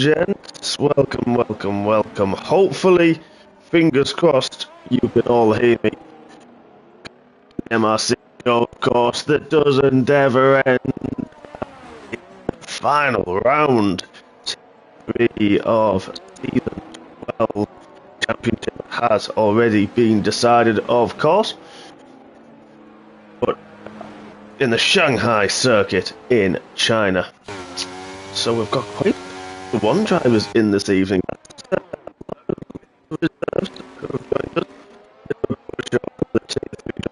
Gents, welcome, welcome, welcome. Hopefully, fingers crossed, you can all hear me. MRC, of course, that doesn't ever end. Final round 3 of season 12 championship has already been decided, of course. But in the Shanghai circuit in China. So we've got quite one drivers in this evening.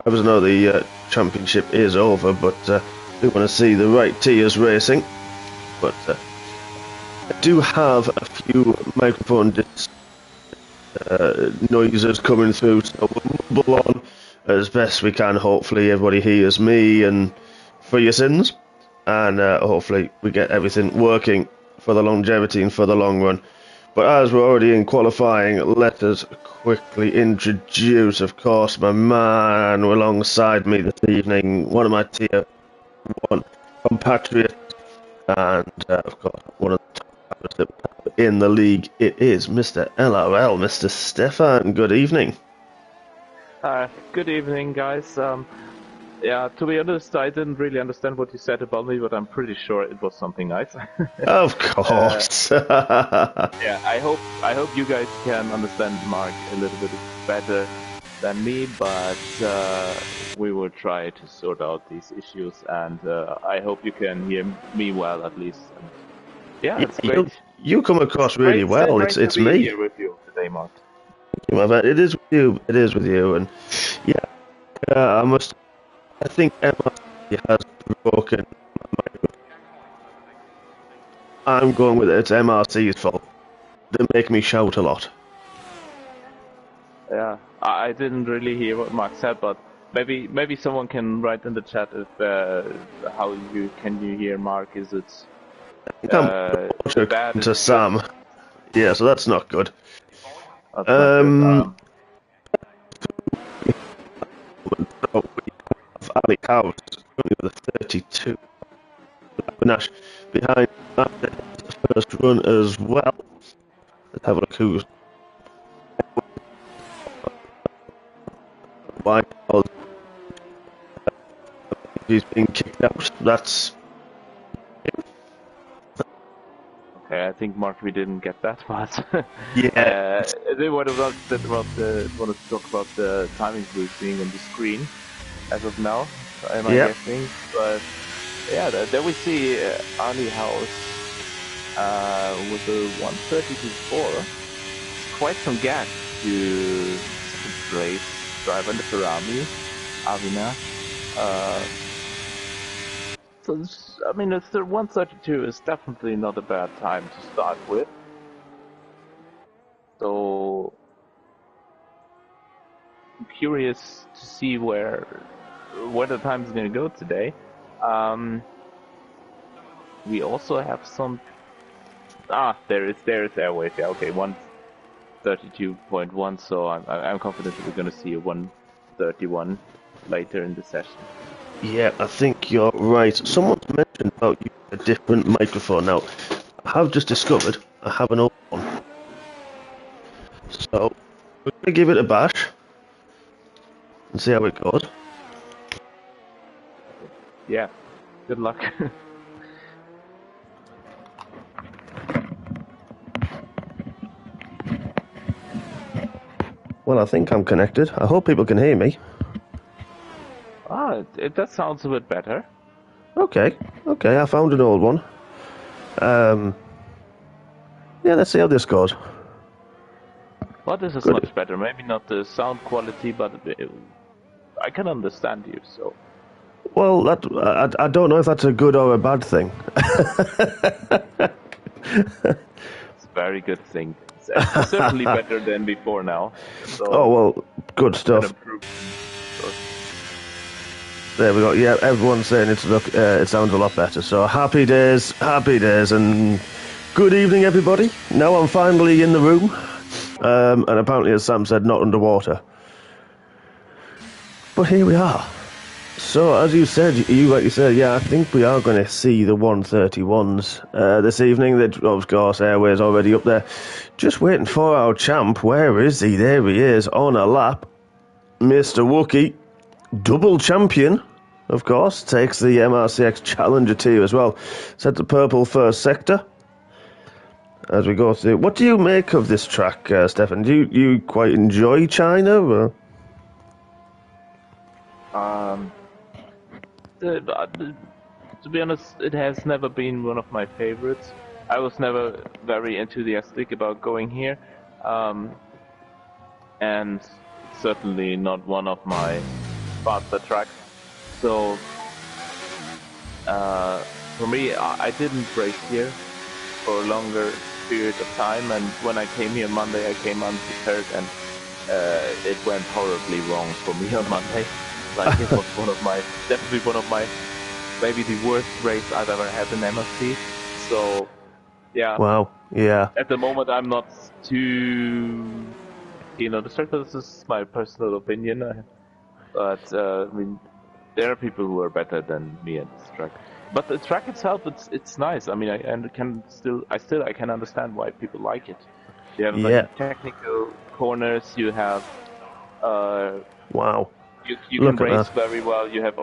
Drivers know the championship is over, but we want to see the right tiers racing. But I do have a few microphone noises coming through, so we'll mumble on as best we can. Hopefully everybody hears me and for your sins, and hopefully we get everything working for the longevity and for the long run. But as we're already in qualifying, let us quickly introduce, of course, my man alongside me this evening, one of my tier 1 compatriots, and of course one of the top drivers that we have in the league. It is Mr. LRL, Mr. Stefan. Good evening. Good evening, guys. Yeah, to be honest, I didn't really understand what you said about me, but I'm pretty sure it was something nice. Of course. Yeah, I hope you guys can understand Mark a little bit better than me, but we will try to sort out these issues, and I hope you can hear me well at least. And yeah, it's great. You come across really well. It's It's to be me. here with you today, Mark. It is with you. It is with you, and yeah, I think MRC has broken my. I'm going with it. It's MRC's fault. They make me shout a lot. Yeah, I didn't really hear what Mark said, but maybe someone can write in the chat if how you hear Mark? Is it bad to Sam? Yeah, so that's not good. That's not good. Ali House currently with a 32. Nash behind that first run as well. Let's have a look who's why he's being kicked out. That's okay. I think Mark, we didn't get that part. yeah. They want to talk about the timing boost being on the screen as of now. Am I guessing? But yeah, there we see Ali House with a 1:32.4. Quite some gap to second place driver in the Ferrari, Avina. So I mean, it's the 1:32 is definitely not a bad time to start with. So I'm curious to see where the time is going to go today. We also have some. There is Airways. Yeah, okay, 1:32.1. So I'm confident that we're going to see a 1:31 later in the session. Yeah, I think you're right. Someone's mentioned about using a different microphone. Now, I have just discovered I have an old one. So, we're going to give it a bash and see how it goes. Yeah, good luck. Well, I think I'm connected. I hope people can hear me. That sounds a bit better. Okay, I found an old one. Yeah, let's see how this goes. Well, this is much better. Maybe not the sound quality, but I can understand you, so... Well, I don't know if that's a good or a bad thing. It's a very good thing. It's certainly better than before now. So oh, well, good stuff. There we go. Yeah, everyone's saying it sounds a lot better. So happy days, and good evening, everybody. Now I'm finally in the room, and apparently, as Sam said, not underwater. But here we are. So, as you said, yeah, I think we are going to see the 131s this evening. Of course, Airways already up there. Just waiting for our champ. Where is he? There he is, on a lap. Mr. Wookie, double champion, of course, takes the MRCX Challenger tier as well. Set the purple first sector. As we go through, what do you make of this track, Stefan? Do you quite enjoy China? Or? To be honest, it has never been one of my favorites. I was never very enthusiastic about going here, and certainly not one of my faster tracks. So for me, I didn't race here for a longer period of time, and when I came here Monday, I came unprepared, and it went horribly wrong for me on Monday. Like, it was definitely one of my, maybe the worst race I've ever had in MRC. So, yeah. Wow, yeah. At the moment, I'm not too keen on the track, but this is my personal opinion. But, I mean, there are people who are better than me at this track. But the track itself, it's nice. I mean, I can understand why people like it. You have like technical corners. You have wow. You can race very well. You have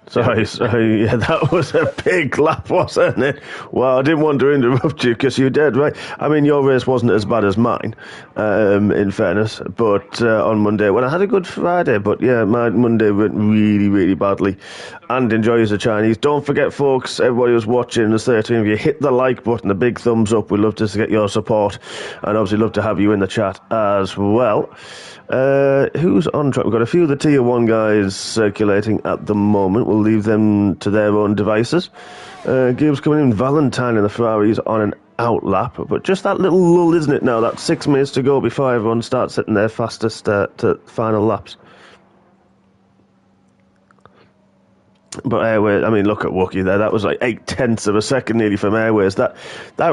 Sorry, yeah, that was a big lap, wasn't it? Well, I didn't want to interrupt you because you did, right? I mean, your race wasn't as bad as mine, in fairness, but on Monday, well, I had a good Friday, but yeah, my Monday went really, really badly, and enjoys the Chinese. Don't forget, folks, everybody who's watching, the 13 of you, hit the like button, the big thumbs up. We'd love to get your support, and obviously love to have you in the chat as well. Who's on track? We've got a few of the Tier 1 guys circulating at the moment. We'll leave them to their own devices. Gibbs coming in, Valentine in the Ferraris on an out lap. But just that little lull, isn't it now? That's 6 minutes to go before everyone starts hitting their fastest to final laps. But Airways, I mean, look at Wookie there. That was like 0.8 of a second nearly from Airways. That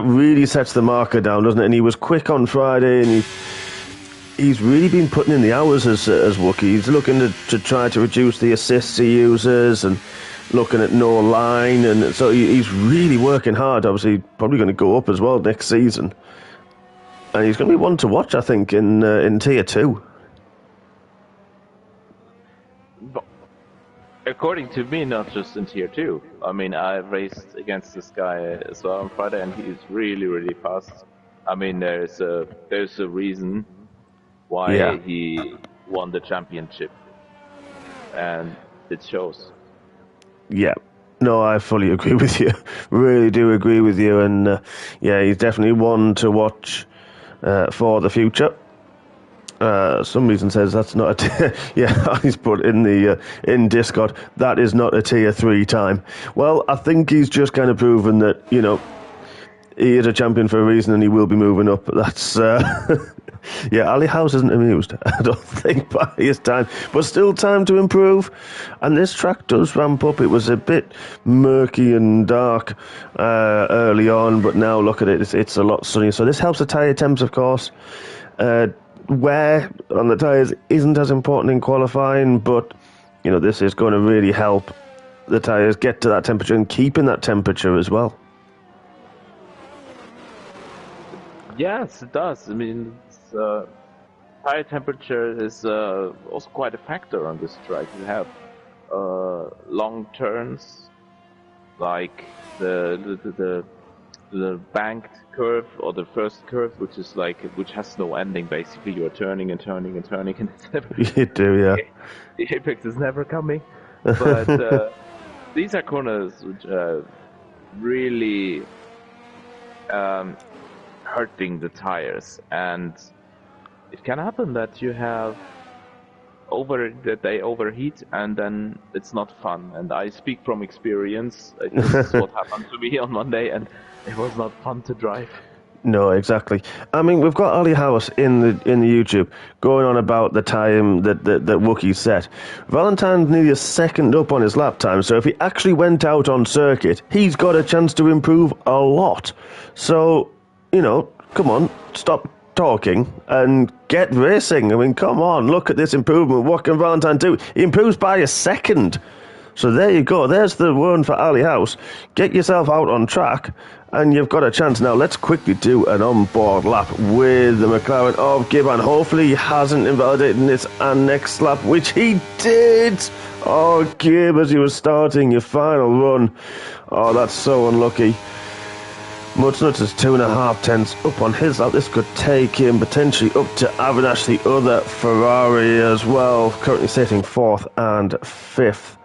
really sets the marker down, doesn't it? And he was quick on Friday, and he's really been putting in the hours as Wookie. He's looking to try to reduce the assists he uses and looking at no line. And so he's really working hard. Obviously, probably going to go up as well next season. And he's going to be one to watch, I think, in Tier 2. According to me, not just in Tier 2. I mean, I raced against this guy as well on Friday, and he's really, really fast. I mean, there's a reason why he won the championship, and it shows. Yeah, no, I fully agree with you. Really do agree with you, and he's definitely one to watch for the future. Some reason says that's not a he's put in Discord, that is not a Tier 3 time. Well, I think he's just kind of proven that, you know, he is a champion for a reason and he will be moving up. That's Ali House isn't amused, I don't think, by his time, but still time to improve. And this track does ramp up. It was a bit murky and dark early on, but now look at it, it's a lot sunnier. So this helps the tyre temps, of course. Wear on the tyres isn't as important in qualifying, but you know, this is going to really help the tyres get to that temperature and keeping that temperature as well. Yes, it does. I mean, tire temperature is also quite a factor on this track. You have long turns, like the banked curve or the first curve, which has no ending. Basically, you're turning and turning and turning, and it's never. You do, yeah. The apex is never coming. But these are corners which are really hurting the tires, and it can happen that you have that they overheat, and then it's not fun. And I speak from experience. This is what happened to me on Monday, and it was not fun to drive. No, exactly. I mean, we've got Ali House in the YouTube going on about the time that Wookie set. Valentine's nearly a second up on his lap time, so if he actually went out on circuit, he's got a chance to improve a lot. So, you know, come on, stop talking and get racing. I mean, come on, look at this improvement. What can Valentine do? He improves by a second. So there you go. There's the one for Ali House. Get yourself out on track, and you've got a chance. Now, let's quickly do an on-board lap with the McLaren of Gibbon. Hopefully, he hasn't invalidated this next lap, which he did. Oh, Gibb, as you were starting your final run. Oh, that's so unlucky. Mudsnuts is 2.5 tenths up on his lap. This could take him potentially up to Avinash, the other Ferrari as well, currently sitting 4th and 5th.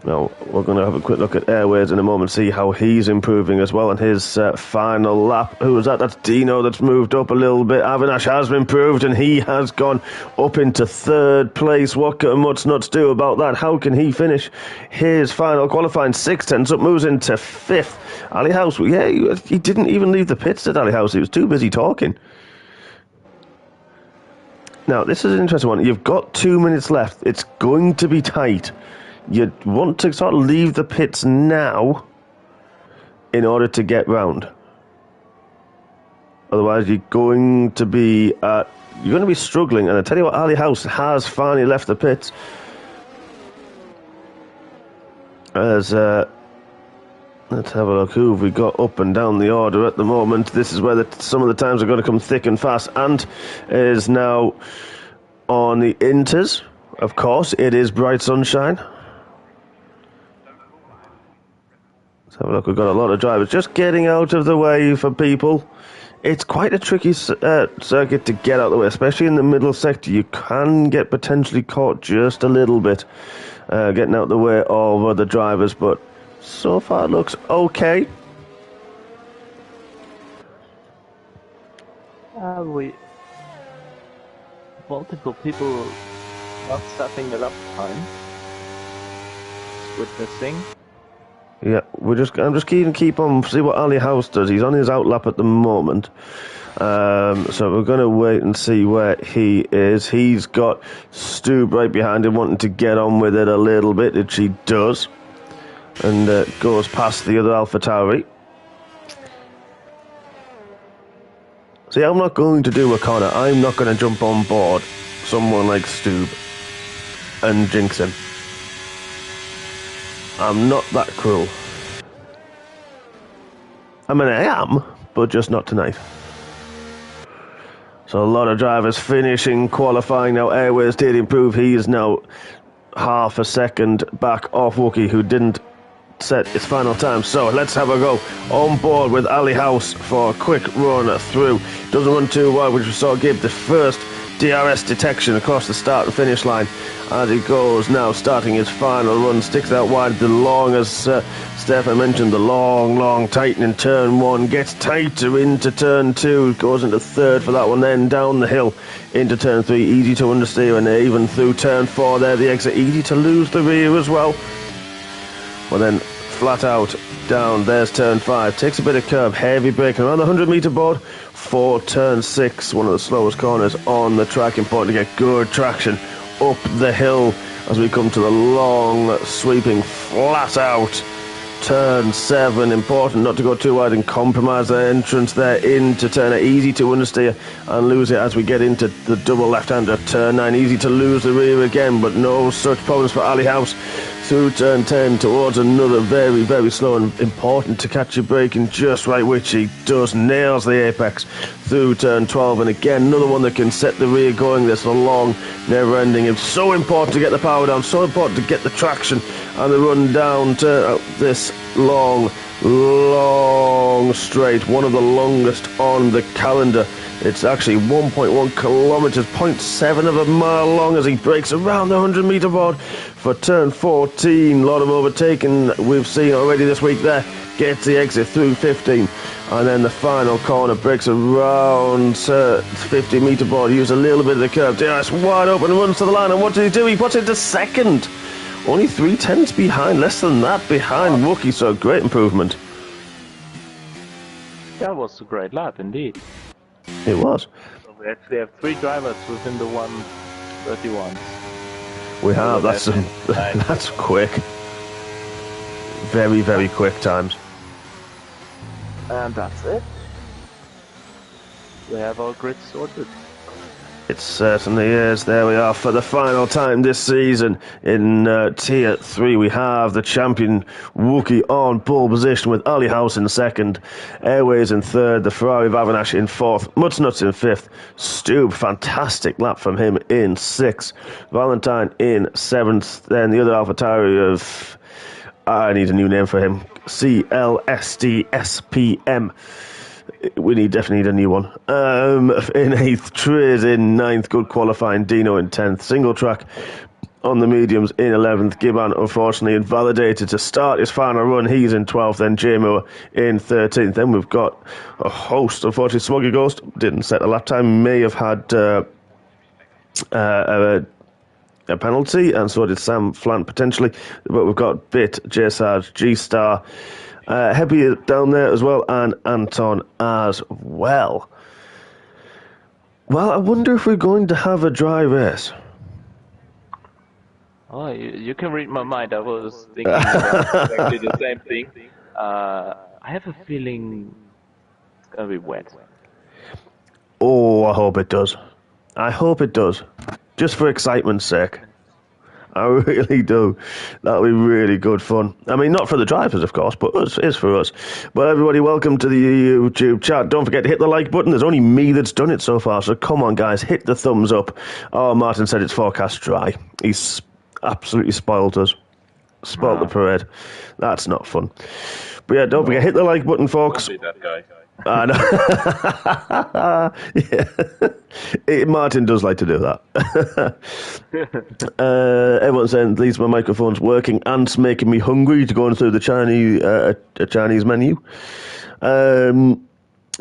Now, we're going to have a quick look at Airways in a moment, see how he's improving as well on his final lap. Who was that? That's Dino that's moved up a little bit. Avinash has improved and he has gone up into 3rd place. What can Mudsnuts do about that? How can he finish his final qualifying 6 tenths up, moves into 5th. Ali House, yeah, he didn't even leave the pits at Ali House. He was too busy talking. Now, this is an interesting one. You've got 2 minutes left. It's going to be tight. You want to sort of leave the pits now in order to get round. Otherwise, you're going to be struggling. And I tell you what, Ali House has finally left the pits. As let's have a look who have we got up and down the order at the moment. This is where some of the times are going to come thick and fast. Ant is now on the Inters. Of course, it is bright sunshine. Let's have a look. We've got a lot of drivers just getting out of the way for people. It's quite a tricky circuit to get out of the way, especially in the middle sector. You can get potentially caught just a little bit getting out of the way of other drivers, but so far it looks okay. Multiple people not stopping the lap time. Witnessing. Yeah, I'm just keep on see what Ali House does. He's on his out lap at the moment. So we're going to wait and see where he is. He's got Stu right behind him, wanting to get on with it a little bit, which he does. And goes past the other AlphaTauri. See, I'm not going to do a corner. I'm not going to jump on board someone like Stu and jinx him. I'm not that cruel. I mean, I am, but just not tonight. So a lot of drivers finishing qualifying now. Airways did improve. He is now half a second back off Wookie, who didn't set his final time. So let's have a go on board with Ali House for a quick run through. Doesn't run too wide, which we saw give the first DRS detection across the start and finish line as he goes now, starting his final run. Sticks out wide the long, as Stefan mentioned, the long tightening turn 1, gets tighter into turn 2, goes into 3rd for that one, then down the hill into turn 3, easy to understeer, and even through turn 4 there, the exit, easy to lose the rear as well. Well then, flat out down, there's turn 5, takes a bit of curve, heavy braking around the 100 metre board for turn 6, one of the slowest corners on the track. Important to get good traction up the hill as we come to the long sweeping flat out turn 7. Important not to go too wide and compromise the entrance there into turn 8. Easy to understeer and lose it as we get into the double left-hander turn 9. Easy to lose the rear again, but no such problems for Ali House through turn 10 towards another very slow, and important to catch your braking just right, which he does. Nails the apex through turn 12, and again another one that can set the rear going. This long never ending. It's so important to get the power down, so important to get the traction and the run down to this long straight, one of the longest on the calendar. It's actually 1.1 kilometres, 0.7 of a mile long as he breaks around the 100 metre board for turn 14. A lot of overtaking we've seen already this week there. Gets the exit through 15. And then the final corner breaks around 50 metre board. Use a little bit of the curve. DRS wide open, runs to the line. And what does he do? He puts it to second. Only 3 tenths behind, less than that behind Wookie. So great improvement. That was a great lap indeed. It was. So we actually have 3 drivers within the 131. We have. That's quick. Very quick times. And that's it. we have our grid sorted. It certainly is. There we are for the final time this season in Tier 3. We have the champion Wookie on pole position with Ali House in second, Airways in third, the Ferrari Vavanash in fourth, Mutsnuts in fifth, Stube, fantastic lap from him in sixth, Valentine in seventh, then the other AlphaTauri of... I need a new name for him. CLSDSPM. We definitely need a new one. In eighth, Triz in ninth, good qualifying. Dino in 10th, single track on the mediums in 11th. Gibbon, unfortunately, invalidated to start his final run. He's in 12th, then JMO in 13th. Then we've got a host. Unfortunately, Smoggy Ghost didn't set a lap time, may have had a penalty, and so did Sam Flant potentially. But we've got Bit, J Sarge, G Star, Heppy down there as well, and Anton as well. Well, I wonder if we're going to have a dry race. Oh, you can read my mind. I was thinking about exactly the same thing. I have a feeling it's gonna be wet. Oh, I hope it does. I hope it does. Just for excitement's sake. I really do. That'll be really good fun. I mean, not for the drivers, of course, but it's for us. But everybody, welcome to the YouTube chat. Don't forget to hit the like button. There's only me that's done it so far, so come on, guys, hit the thumbs up. Oh, Martin said it's forecast dry. He's absolutely spoiled us. Spoiled the parade. That's not fun. But yeah, don't forget, hit the like button, folks. Don't be that guy. I know. Yeah. Martin does like to do that. Everyone's saying at least my microphone's working and it's making me hungry to go through the Chinese menu.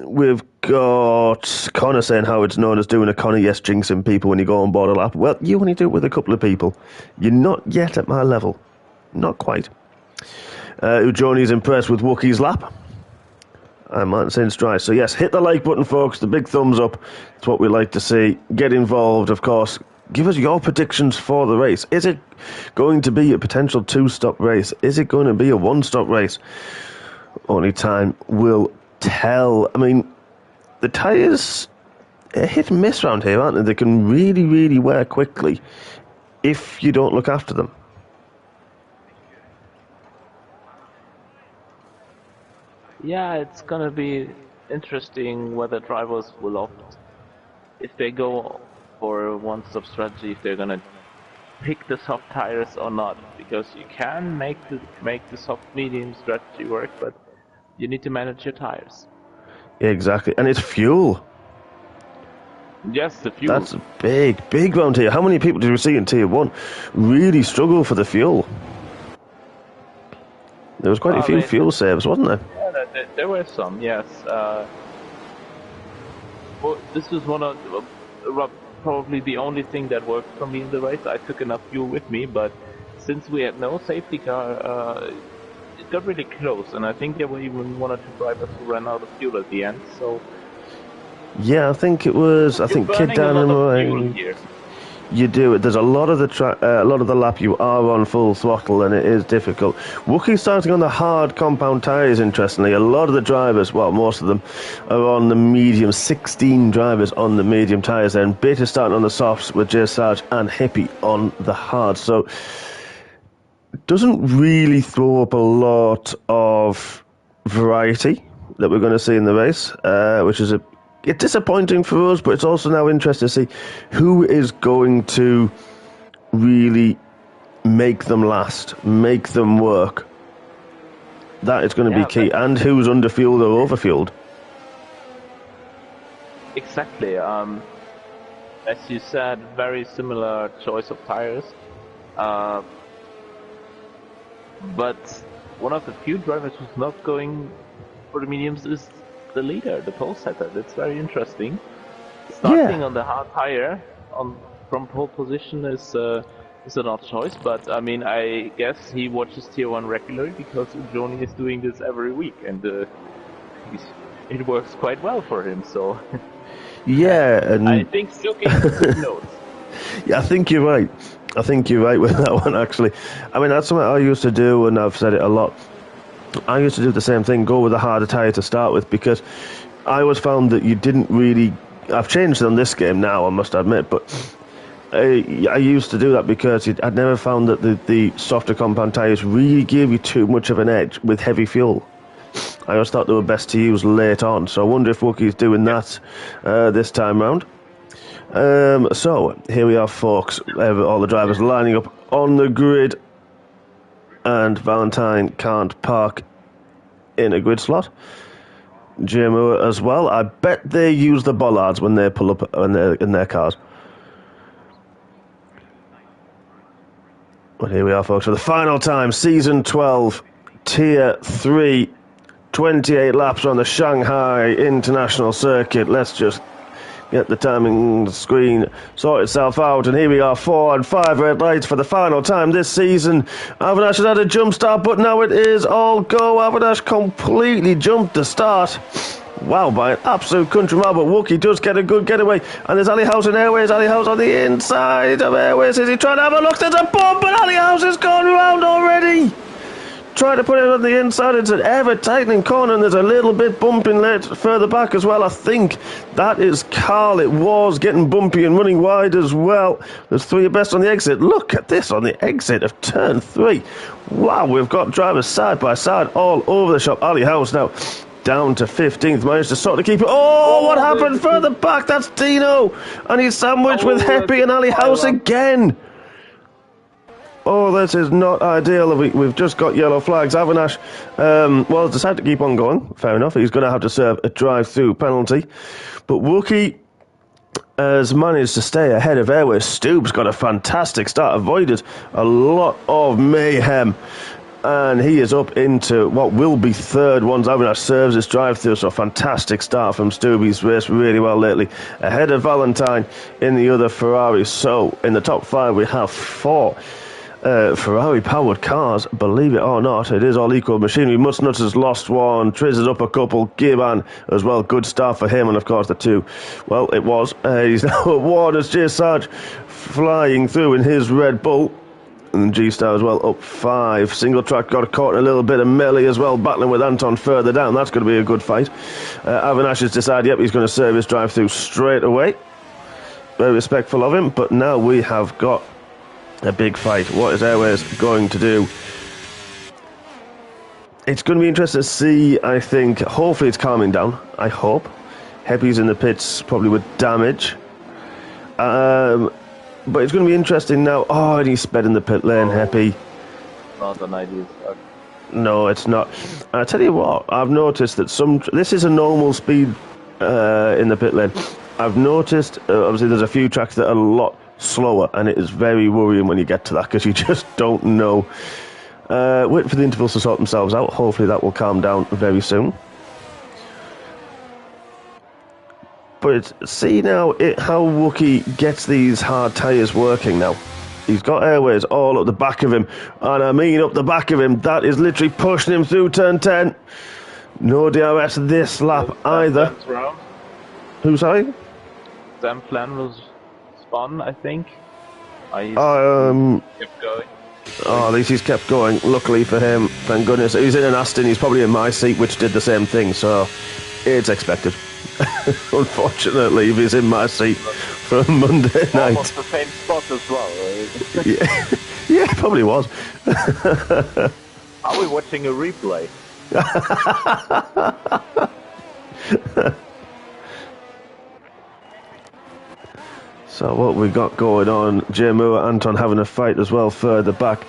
We've got Connor saying how it's known as doing a Connor yes jinxing people when you go on board a lap. Well, you only do it with a couple of people. You're not yet at my level. Not quite. Ujoni's impressed with Wookie's lap. I'm not saying it's dry. So yes, hit the like button, folks. The big thumbs up. It's what we like to see. Get involved, of course. Give us your predictions for the race. Is it going to be a potential 2-stop race? Is it going to be a 1-stop race? Only time will tell. I mean, the tyres are hit and miss around here, aren't they? They can really, really wear quickly if you don't look after them. Yeah, it's gonna be interesting whether drivers will opt, if they go for a one-stop strategy, if they're gonna pick the soft tires or not, because you can make the soft medium strategy work, but you need to manage your tires. Yeah, exactly, and it's fuel. Yes, the fuel. That's big round here. How many people did we see in Tier 1 really struggle for the fuel? There was quite a few fuel saves, wasn't there? Yeah, there were some, yes. Well, this was one of probably the only thing that worked for me in the race. I took enough fuel with me, but since we had no safety car, it got really close, and I think there were even one or two drivers who ran out of fuel at the end. So yeah, I think it was. I think Kid Dan and you do it. There's a lot of the lap you are on full throttle, and it is difficult. Wookie's starting on the hard compound tyres. Interestingly, a lot of the drivers, well, most of them, are on the medium. 16 drivers on the medium tyres. Then Bit is starting on the softs with J Sarge and Hippie on the hard. So it doesn't really throw up a lot of variety that we're going to see in the race, which is it's disappointing for us, but it's also now interesting to see who is going to really make them last, make them work. That is going to be key, and who's underfueled or overfueled. Exactly. As you said, very similar choice of tires. But one of the few drivers who's not going for the mediums is the leader, the pole setter. That's very interesting. Starting on the hard tire from pole position is an odd choice, but I mean, I guess he watches Tier 1 regularly because Ujoni is doing this every week, and it works quite well for him. So yeah, and I think Suki knows. Yeah, I think you're right. I think you're right with that one, actually. I mean, that's something I used to do, and I've said it a lot. I used to do the same thing, go with a harder tyre to start with, because I always found that you didn't really. I've changed on this game now, I must admit, but I used to do that because I'd never found that the softer compound tyres really gave you too much of an edge with heavy fuel. I always thought they were best to use late on, so I wonder if Wookie's doing that this time round. So, here we are, folks. All the drivers lining up on the grid, and Valentine can't park in a grid slot. JMO as well. I bet they use the bollards when they pull up in their cars. But here we are, folks, for the final time. Season 12, Tier 3, 28 laps on the Shanghai International Circuit. Let's just get the timing screen sort itself out, and here we are, 4 and 5 red lights for the final time this season. Avinash has had a jump start, but now it is all go. Avinash completely jumped the start. Wow, by an absolute country mile, but Wookie does get a good getaway. And there's Ali House in Airways. Ali House on the inside of Airways. Is he trying to have a look? There's a bump, but Ali House has gone round already. Trying to put it on the inside. It's an ever-tightening corner, and there's a little bit bumping further back as well. I think that is Carl. It was getting bumpy and running wide as well. There's 3 abreast on the exit. Look at this on the exit of turn 3. Wow, we've got drivers side by side all over the shop. Ali House now down to 15th, managed to sort of keep it. Oh, what happened further back? That's Dino, and he's sandwiched with Heppy and Ali House again. Oh, this is not ideal. We've just got yellow flags. Avinash, well, decided to keep on going. Fair enough. He's going to have to serve a drive-through penalty. But Wookie has managed to stay ahead of Airways. Stubbs got a fantastic start, avoided a lot of mayhem. And he is up into what will be third once Avinash serves his drive-through. So fantastic start from Stubbs. He's raced really well lately. Ahead of Valentine in the other Ferrari. So in the top 5 we have 4 Ferrari-powered cars. Believe it or not, it is all equal machinery. Mustnuts has lost one. Triz is up a couple. Giban as well. Good start for him. And of course the 2. Well, it was. He's now at 1 as J. Sarge flying through in his Red Bull. And G-Star as well, up 5. Single track got caught in a little bit of melee as well, battling with Anton further down. That's going to be a good fight. Avinash has decided, yep, he's going to serve his drive-through straight away. Very respectful of him, but now we have got a big fight. What is Airways going to do? It's going to be interesting to see, I think. Hopefully it's calming down, I hope. Heppy's in the pits, probably with damage. But it's going to be interesting now. Oh, and he's sped in the pit lane, Heppy. Not an ideal start. No, it's not. I tell you what, I've noticed that this is a normal speed in the pit lane. I've noticed, obviously, there's a few tracks that are a lot slower, and it is very worrying when you get to that because you just don't know. Wait for the intervals to sort themselves out. Hopefully that will calm down very soon. But see now how Wookie gets these hard tyres working now. He's got Airways all up the back of him. And I mean up the back of him. That is literally pushing him through turn 10. No DRS this lap either. Who, sorry? Sam plan was spun, I think. Kept going. Oh, at least he's kept going. Luckily for him, thank goodness. He's in an Aston. He's probably in my seat, which did the same thing. So it's expected. Unfortunately, if he's in my seat for Monday night. Almost the same spot as well, right? Yeah, probably was. Are we watching a replay? So what we got going on, Jay Moore, Anton having a fight as well further back.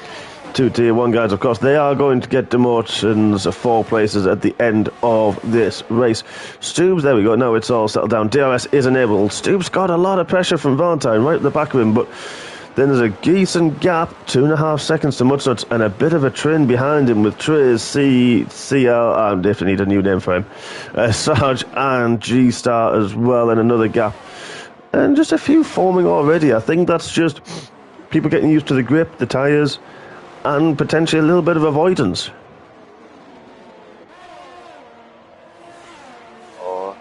2 Tier 1 guys, of course, they are going to get demotions of 4 places at the end of this race. Stubbs, there we go, now it's all settled down. DRS is enabled. Stubbs got a lot of pressure from Valentine right at the back of him, but then there's a decent gap, 2.5 seconds to Mudnuts, and a bit of a trend behind him with Triz, CL, I definitely need a new name for him, Sarge and G-Star as well, and another gap. And just a few forming already. I think that's just people getting used to the grip, the tyres, and potentially a little bit of avoidance. Or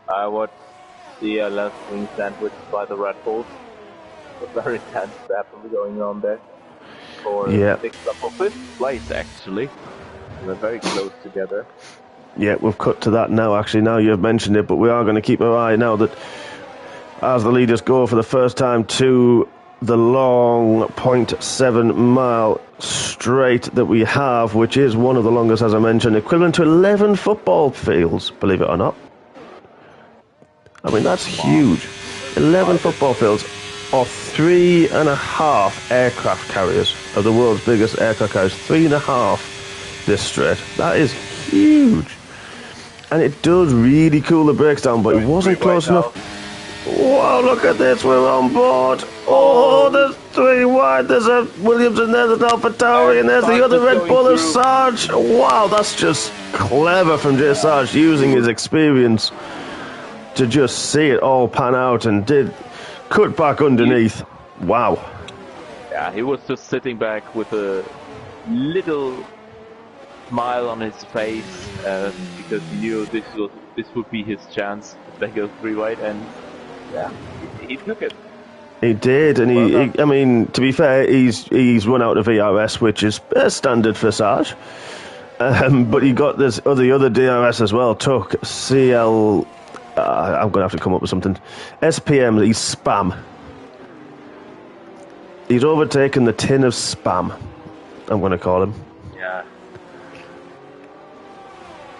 I would see a left wing sandwich by the Red Bulls. A very tense battle going on there. For 6th up or 5th place, actually. We're very close together. Yeah, we've cut to that now, actually, now you've mentioned it, but we are going to keep our eye now that as the leaders go for the first time to the long 0.7 mile straight that we have, which is one of the longest, as I mentioned, equivalent to 11 football fields, believe it or not. I mean, that's huge. 11 football fields, or 3.5 aircraft carriers of the world's biggest aircraft carriers. 3.5 this straight. That is huge. And it does really cool the brakes down, but it wasn't close enough. Wow, look at this, we're on board. Oh, there's 3 wide, there's a Williams and there's an Alpha Tauri and there's the other Red Bull of Sarge. Wow, that's just clever from J. Sarge, using his experience to just see it all pan out and did cut back underneath. Wow. Yeah, he was just sitting back with a little smile on his face because he knew this would be his chance if they go 3 wide, and yeah, he took it. He did, and he I mean, to be fair, he's run out of VRS, which is standard for Sarge. But he got the other DRS as well. Took CL. I'm going to have to come up with something. SPM. He's spam. He's overtaken the tin of spam. I'm going to call him. Yeah.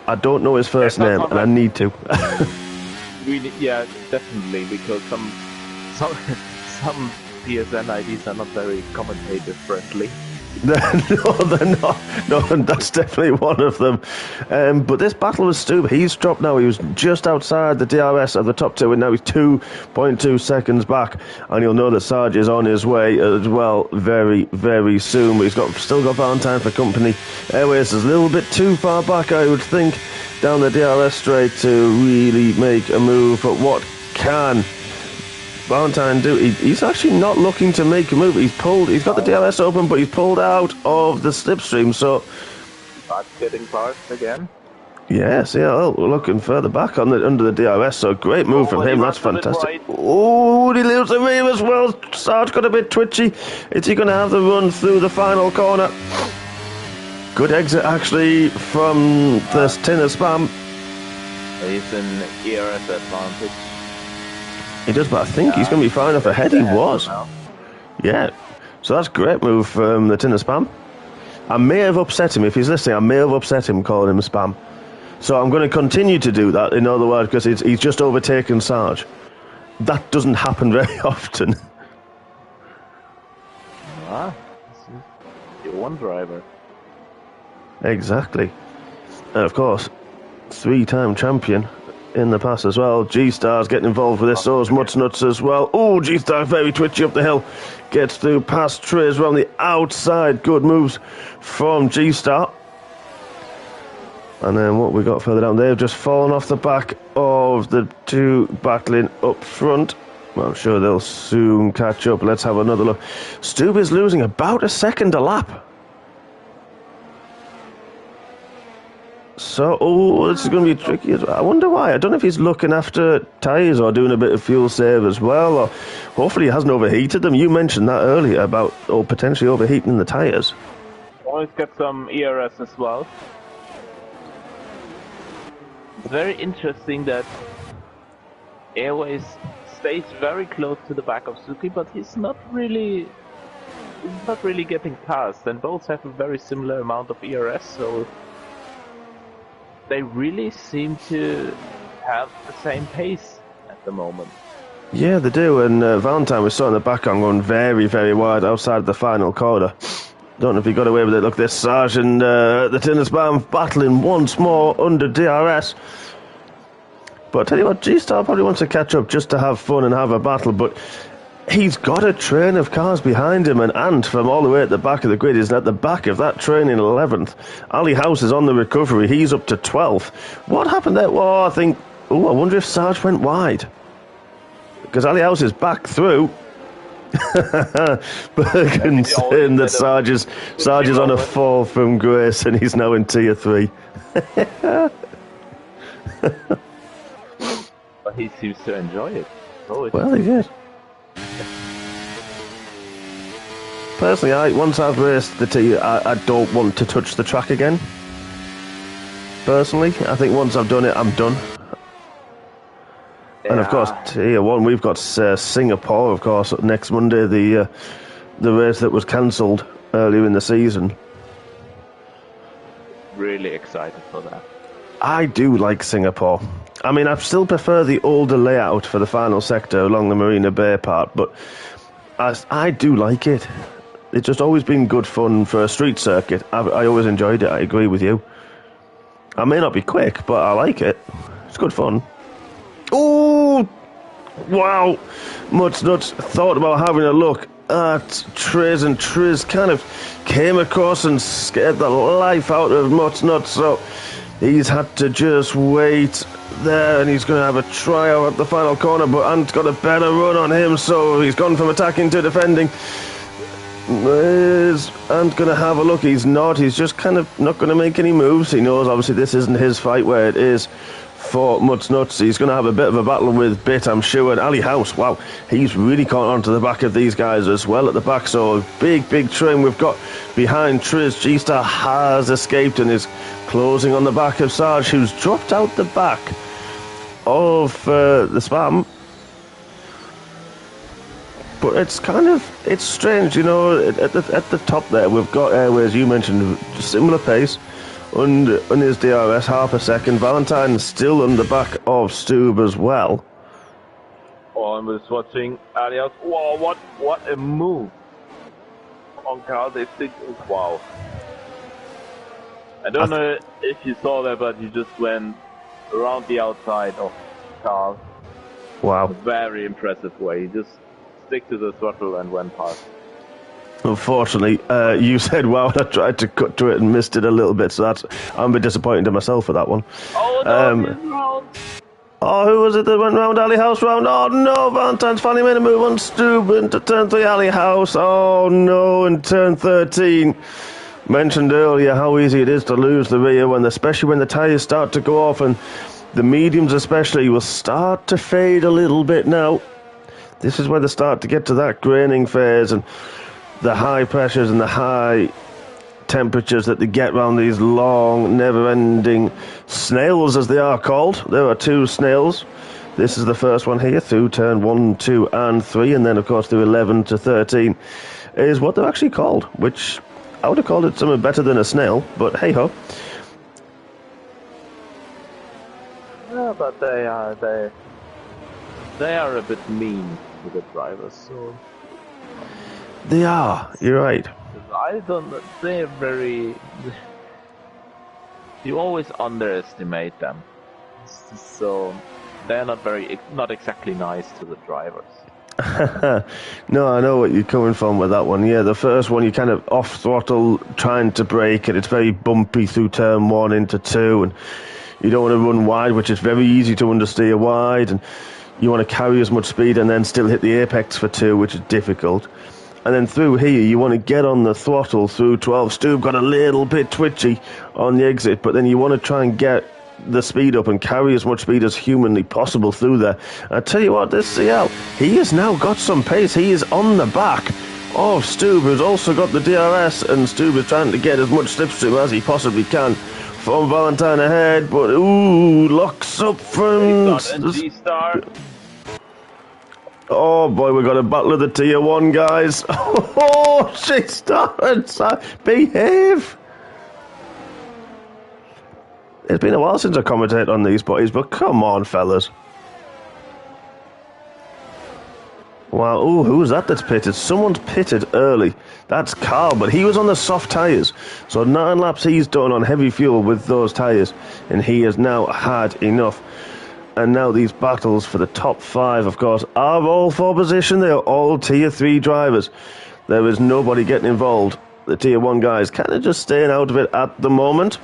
I don't know his first name, and I need to. Really, yeah, definitely, because some PSN IDs are not very commentator friendly. No, they're not. No, that's definitely one of them. But this battle was stupid. He's dropped now. He was just outside the DRS of the top 2, and now he's 2.2 seconds back. And you'll know that Sarge is on his way as well very, very soon. But he's still got Valentine for company. Airways is a little bit too far back, I would think, down the DRS straight to really make a move. But what can Valentine do? He's actually not looking to make a move. He's got the DRS open, but he's pulled out of the slipstream, so That's getting parked again. yes, yeah, looking further back under the DRS, so great move from him. That's fantastic. Oh, he leaves the rear as well. Sarge got a bit twitchy. Is he going to have the run through the final corner? Good exit, actually, from the tin of spam. He's in ERS advantage. He does, but I think he's going to be far enough ahead. He was. Yeah. So that's a great move from the tin of spam. I may have upset him. If he's listening, I may have upset him calling him spam. So I'm going to continue to do that, in other words, because he's just overtaken Sarge. That doesn't happen very often. Ah, you're one driver. Exactly. And of course, 3-time champion in the past as well. G-Star's getting involved with this, so is Mutsnuts as well. Oh, G-Star very twitchy up the hill. Gets through past Trey as well on the outside. Good moves from G-Star. And then what we got further down, they've just fallen off the back of the 2 battling up front. Well, I'm sure they'll soon catch up. Let's have another look. Stube is losing about a second a lap. So, this is going to be tricky as well. I wonder why. I don't know if he's looking after tyres or doing a bit of fuel save as well, or hopefully he hasn't overheated them. You mentioned that earlier about potentially overheating the tyres. Always get some ERS as well. It's very interesting that Airways stays very close to the back of Suki, but he's not really getting past, and both have a very similar amount of ERS, so they really seem to have the same pace at the moment. Yeah, they do, and Valentine was saw in the back on going very, very wide outside the final corner. Don't know if he got away with it. Look, this Sarge and the tin of spam battling once more under DRS. But I tell you what, G-Star probably wants to catch up just to have fun and have a battle, but he's got a train of cars behind him, and Ant from all the way at the back of the grid is at the back of that train in 11th. Ali House is on the recovery. He's up to 12th. What happened there? Well, I wonder if Sarge went wide. Because Ali House is back through. Bergen saying that Sarge is on a fall from grace and he's now in tier 3. But he seems to enjoy it. Well, he did. Personally, once I've raced the T, I don't want to touch the track again. personally. I think once I've done it, I'm done. And of course, Tier 1, we've got Singapore, of course, next Monday, the race that was cancelled earlier in the season. Really excited for that. I do like Singapore. I mean, I still prefer the older layout for the final sector along the Marina Bay part, but I do like it. It's just always been good fun for a street circuit. I always enjoyed it, I agree with you. I may not be quick, but I like it. It's good fun. Oh, wow. Nuts thought about having a look at Triz, and Triz kind of came across and scared the life out of Nuts, so he's had to just wait there, and he's going to have a try out at the final corner, but Ant's got a better run on him, so he's gone from attacking to defending. Is Ant going to have a look? He's not. He's just kind of not going to make any moves. He knows, obviously, this isn't his fight where it is for Nuts. He's going to have a bit of a battle with Bit, I'm sure. And Ali House, wow, he's really caught onto the back of these guys as well at the back. So a big train we've got behind Triz. G-Star has escaped and is closing on the back of Sarge, who's dropped out the back of the Spam. But it's strange, you know, at the top there, we've got Airways, you mentioned, similar pace, and his DRS, half a second. Valentine still on the back of Stube as well. Oh, I was watching Alias. Wow, what a move on Carl. They think, wow. I don't know if you saw that, but he just went around the outside of Carl. Wow. A very impressive way. He just stick to the throttle and went past. Unfortunately, you said wow, I tried to cut to it and missed it a little bit, so I'm a bit disappointed in myself for that one. Oh no, oh, who was it that went round Ali House round? Oh no, Valentine's finally made a move on Stube into turn 3 Ali House. Oh no, in turn 13. Mentioned earlier how easy it is to lose the rear, especially when the tyres start to go off, and the mediums especially will start to fade a little bit now. This is where they start to get to that graining phase and the high pressures and the high temperatures that they get around these long, never-ending snails, as they are called. There are 2 snails. This is the first one here through turn 1, 2, and 3, and then, of course, through 11 to 13 is what they're actually called, which I would have called it something better than a snail, but hey-ho. Yeah, but they are a bit mean to the drivers, so... They are, you're right. I don't... They're very... You always underestimate them. So, they're not exactly nice to the drivers. No, I know what you're coming from with that one. Yeah, the first one, you kind of off throttle trying to brake, and it's very bumpy through turn 1 into 2, and you don't want to run wide, which is very easy to understeer wide, and you want to carry as much speed and then still hit the apex for 2, which is difficult. And then through here, you want to get on the throttle through 12. Stube got a little bit twitchy on the exit, but then you want to try and get the speed up and carry as much speed as humanly possible through there. I tell you what, this CL, he has now got some pace. He is on the back of Stube, who's also got the DRS, and Stube is trying to get as much slipstream as he possibly can from Valentine ahead, but ooh, locks up from G-Star. Oh boy, we've got a battle of the tier 1 guys. Oh, G-Star and behave. It's been a while since I commentated on these boys, but come on, fellas. Wow, ooh, who's that that's pitted? Someone's pitted early. That's Carl, but he was on the soft tyres. So 9 laps he's done on heavy fuel with those tyres, and he has now had enough. And now these battles for the top 5, of course, are all for position. They are all tier 3 drivers. There is nobody getting involved. The tier 1 guys kind of just staying out of it at the moment.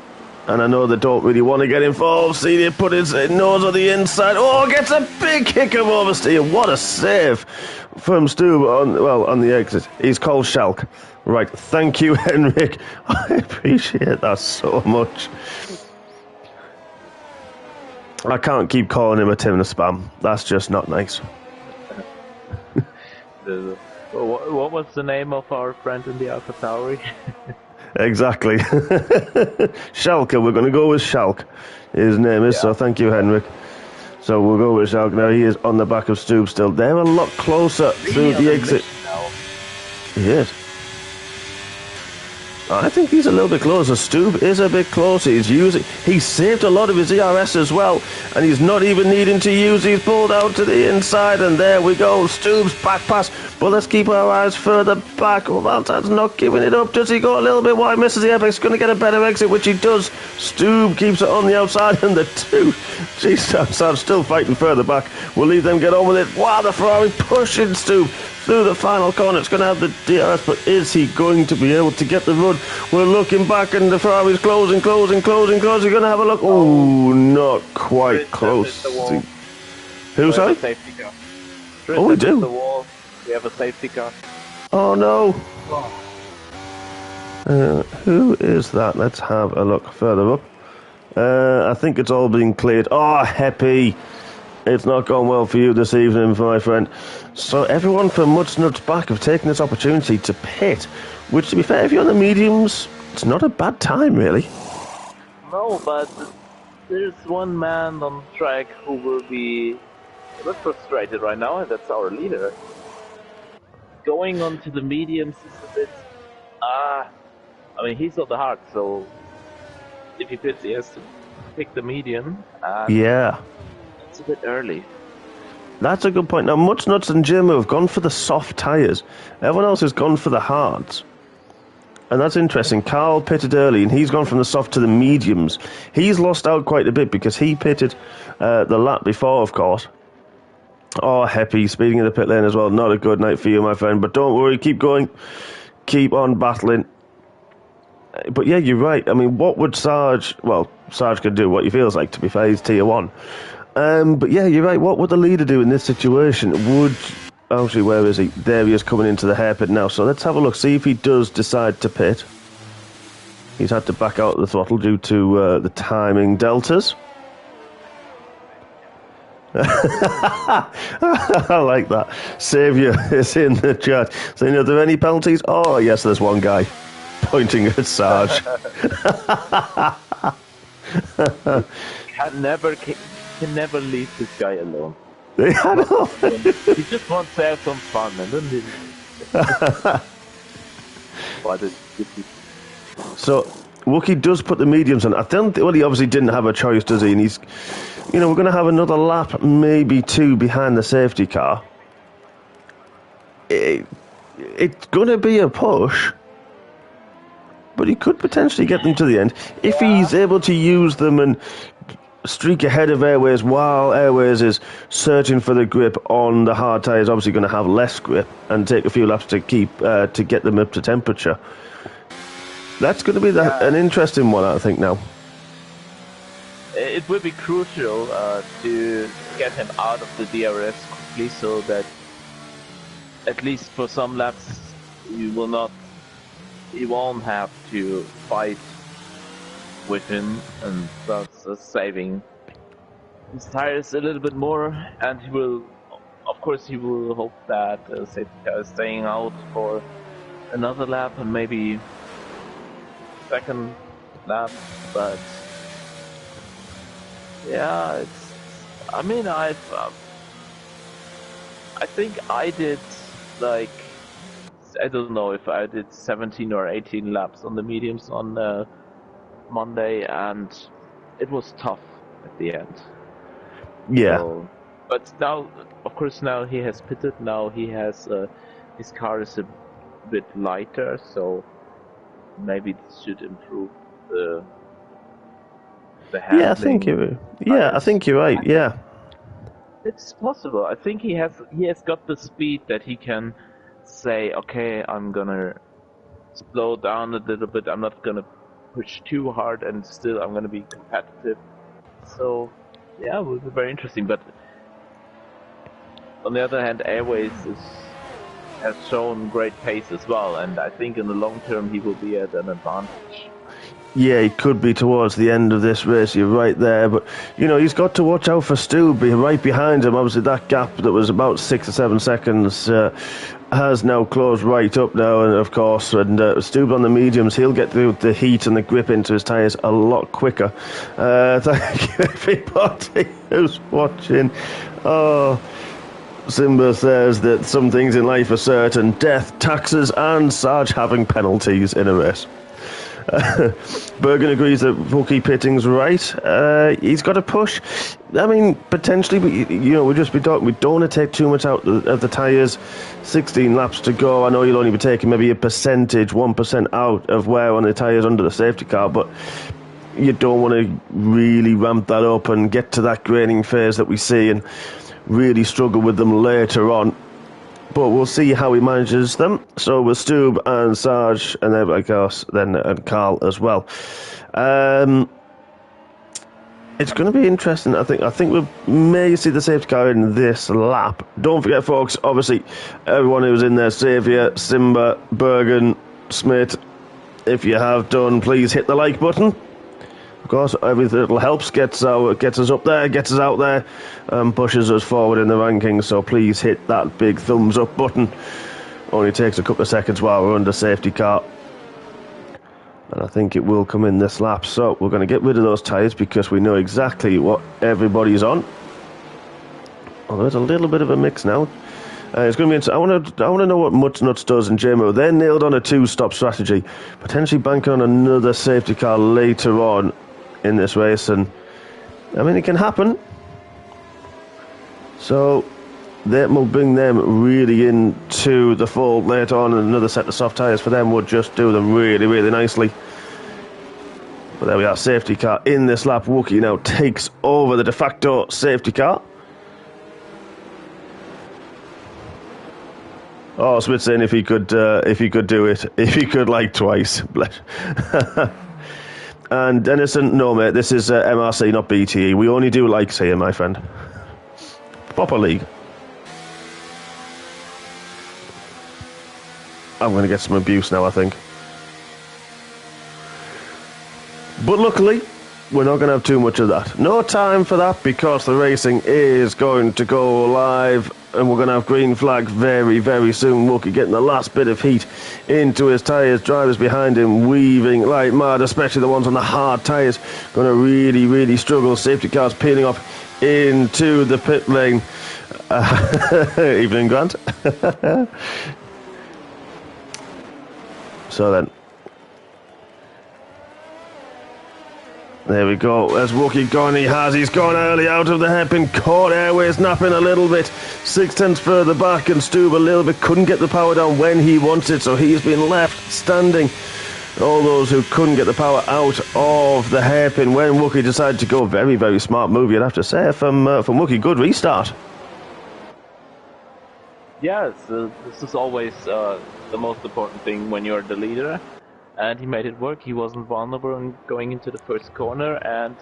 And I know they don't really want to get involved. See, they put his nose on the inside. Oh, gets a big kick of oversteer. What a save from Stu on the exit. He's called Schalk. Right, thank you, Henrik. I appreciate that so much. I can't keep calling him a Tim the Spam. That's just not nice. What was the name of our friend in the Alpha Tauri? Exactly. Schalke, we're going to go with Schalke. His name is, so thank you, Henrik. So we'll go with Schalke. Now he is on the back of Stube still. They're a lot closer through the exit. He is. I think he's a little bit closer. Stube is a bit closer. He's saved a lot of his ERS as well, and he's not even needing to use. He's pulled out to the inside, and there we go. Stube's back pass. But let's keep our eyes further back. Valtad's not giving it up. Does he go a little bit wide? Misses the apex. Going to get a better exit, which he does. Stube keeps it on the outside, and the two G-Stabs still fighting further back. We'll leave them get on with it. Wow, the Ferrari pushing Stube through the final corner. It's going to have the DRS, but is he going to be able to get the run? We're looking back, and the Ferrari's closing. You're going to have a look. Oh, not quite close. Who, sorry? Oh, we do. The wall. We have a safety car. Oh, no. Who is that? Let's have a look further up. I think it's all been cleared. Oh, Happy. It's not gone well for you this evening, my friend. So everyone from Mudsnut's back have taken this opportunity to pit, which, to be fair, if you're on the mediums, it's not a bad time, really. No, but there's one man on track who will be a bit frustrated right now, and that's our leader. Going on to the mediums is a bit... I mean, he's on the hard, so if he pits, he has to pick the medium. Yeah. It's a bit early. That's a good point. Now, Mudsnuts and Jimmo have gone for the soft tyres. Everyone else has gone for the hards. And that's interesting. Carl pitted early, and he's gone from the soft to the mediums. He's lost out quite a bit because he pitted the lap before, of course. Oh, Happy, speeding in the pit lane as well. Not a good night for you, my friend. But don't worry, keep going. Keep on battling. But yeah, you're right. I mean, what would Sarge... Well, Sarge can do what he feels like, to be fair. He's tier 1. But yeah, you're right. What would the leader do in this situation? Actually, where is he? There he is, coming into the hairpit now. So let's have a look, see if he does decide to pit. He's had to back out the throttle due to the timing deltas. I like that. Saviour is in the chat. Saying, are there any penalties? Oh, yes, there's one guy pointing at Sarge. Can never leave this guy alone. I know. He just wants to have some fun, and then he... So, Wookie does put the mediums on. I don't. Well, he obviously didn't have a choice, does he? And he's, we're going to have another lap, maybe 2 behind the safety car. It's going to be a push, but he could potentially get them to the end if he's able to use them and streak ahead of Airways while Airways is searching for the grip on the hard tyres. Obviously going to have less grip and take a few laps to keep to get them up to temperature. That's going to be an interesting one, I think, now. It will be crucial to get him out of the DRS quickly, so that at least for some laps he won't have to fight with him, and thus saving his tires a little bit more. And he will, of course, hope that safety car is staying out for another lap and maybe second lap. But yeah, I mean, I think I did, like, I don't know if I did 17 or 18 laps on the mediums on Monday, and it was tough at the end. Yeah. So, but now, of course, now he has pitted. Now he has his car is a bit lighter, so maybe this should improve the handling. Yeah, I think I think you're right. Yeah, it's possible. I think he has got the speed that he can say, okay, I'm gonna slow down a little bit. I'm not gonna push too hard, and still I'm gonna be competitive. So yeah, it will be very interesting. But on the other hand, Airways has shown great pace as well, and I think in the long term he will be at an advantage. Yeah, he could be towards the end of this race. You're right there, but he's got to watch out for Stu. Be right behind him. Obviously, that gap that was about 6 or 7 seconds has now closed right up now, and of course, and Stu on the mediums, he'll get the heat and the grip into his tyres a lot quicker. Thank you, everybody who's watching. Oh. Simba says that some things in life are certain: death, taxes, and Sarge having penalties in a race. Bergen agrees that Wookie pitting's right. He's got to push. I mean, potentially, but we'll just be talking. We don't want to take too much out of the tyres. 16 laps to go. I know you'll only be taking maybe a percentage, 1% out of wear on the tyres under the safety car, but you don't want to really ramp that up and get to that graining phase that we see and really struggle with them later on. But we'll see how he manages them. So with Stube and Sarge, and then of course and Carl as well. It's going to be interesting. I think we may see the safety car in this lap. Don't forget, folks. Obviously, everyone who's in there: Xavier, Simba, Bergen, Smith. If you have done, please hit the like button. Of course, every little helps, gets us up there, gets us out there, pushes us forward in the rankings, so please hit that big thumbs up button. Only takes a couple of seconds while we're under safety car. And I think it will come in this lap, so we're going to get rid of those tyres because we know exactly what everybody's on. Although there's a little bit of a mix now. It's going to be. I want to know what Mutt Nuts does in JMO. They're nailed on a 2-stop strategy, potentially banking on another safety car later on in this race, and I mean it can happen. So that will bring them really into the fold later on, and another set of soft tyres for them would just do them really, really nicely. But there we are, safety car in this lap. Wookie now takes over the de facto safety car. Oh, Smith saying if he could do it, if he could like twice. And Denison, no mate, this is MRC, not BTE. We only do likes here, my friend. Proper league. I'm going to get some abuse now, I think. But luckily, we're not going to have too much of that. No time for that because the racing is going to go live. And we're going to have green flag very, very soon. Wookie getting the last bit of heat into his tyres. Drivers behind him weaving like mad, especially the ones on the hard tyres. Going to really, really struggle. Safety cars peeling off into the pit lane. Evening, Grant. So then. There we go. As Wookie gone, he's gone early out of the hairpin. Caught airways napping a little bit. 6/10 further back, and Stube a little bit. Couldn't get the power down when he wanted, so he's been left standing. All those who couldn't get the power out of the hairpin when Wookie decided to go. Very, very smart move, you'd have to say, from Wookie. Good restart. Yeah, this is always the most important thing when you're the leader. And he made it work. He wasn't vulnerable in going into the first corner, and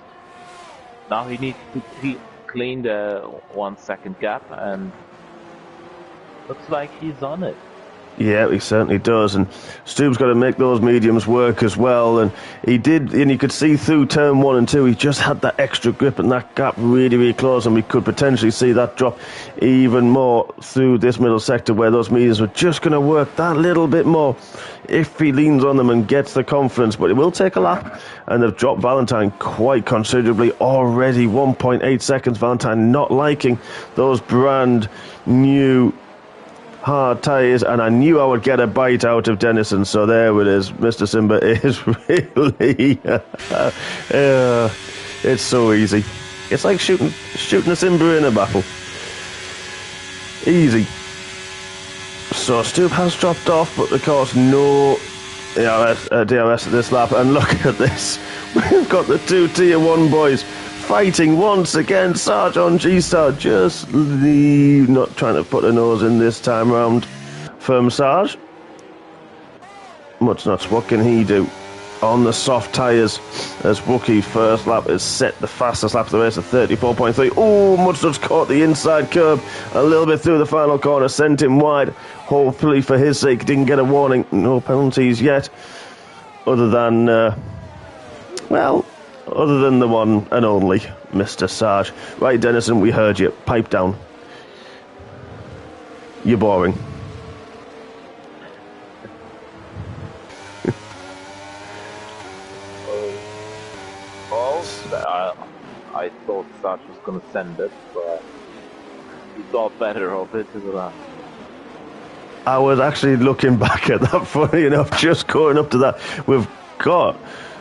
now he needs to clean the 1 second gap, and looks like he's on it. Yeah, he certainly does, and Stube's got to make those mediums work as well, and he did, and you could see through turn 1 and 2, he just had that extra grip and that gap really, really close, and we could potentially see that drop even more through this middle sector where those mediums were just going to work that little bit more if he leans on them and gets the confidence, but it will take a lap, and they've dropped Valentine quite considerably already. 1.8 seconds, Valentine not liking those brand new hard tyres, and I knew I would get a bite out of Denison, so there it is. Mr. Simba is really it's so easy. It's like shooting a Simba in a battle. Easy. So Stube has dropped off, but of course no DRS at this lap, and look at this. We've got the 2 Tier 1 boys fighting once again. Sarge on G-Star, just leave, not trying to put a nose in this time round from Sarge. Much nuts, what can he do on the soft tyres as Wookie's first lap is set the fastest lap of the race at 34.3. Oh, Much nuts caught the inside curb a little bit through the final corner, sent him wide. Hopefully for his sake, didn't get a warning. No penalties yet, other than Well, other than the one and only, Mr. Sarge. Right, Dennison, we heard you. Pipe down. You're boring. I thought Sarge was going to send it, but he thought better of it to the last. I was actually looking back at that, funny enough, just going up to that. We've got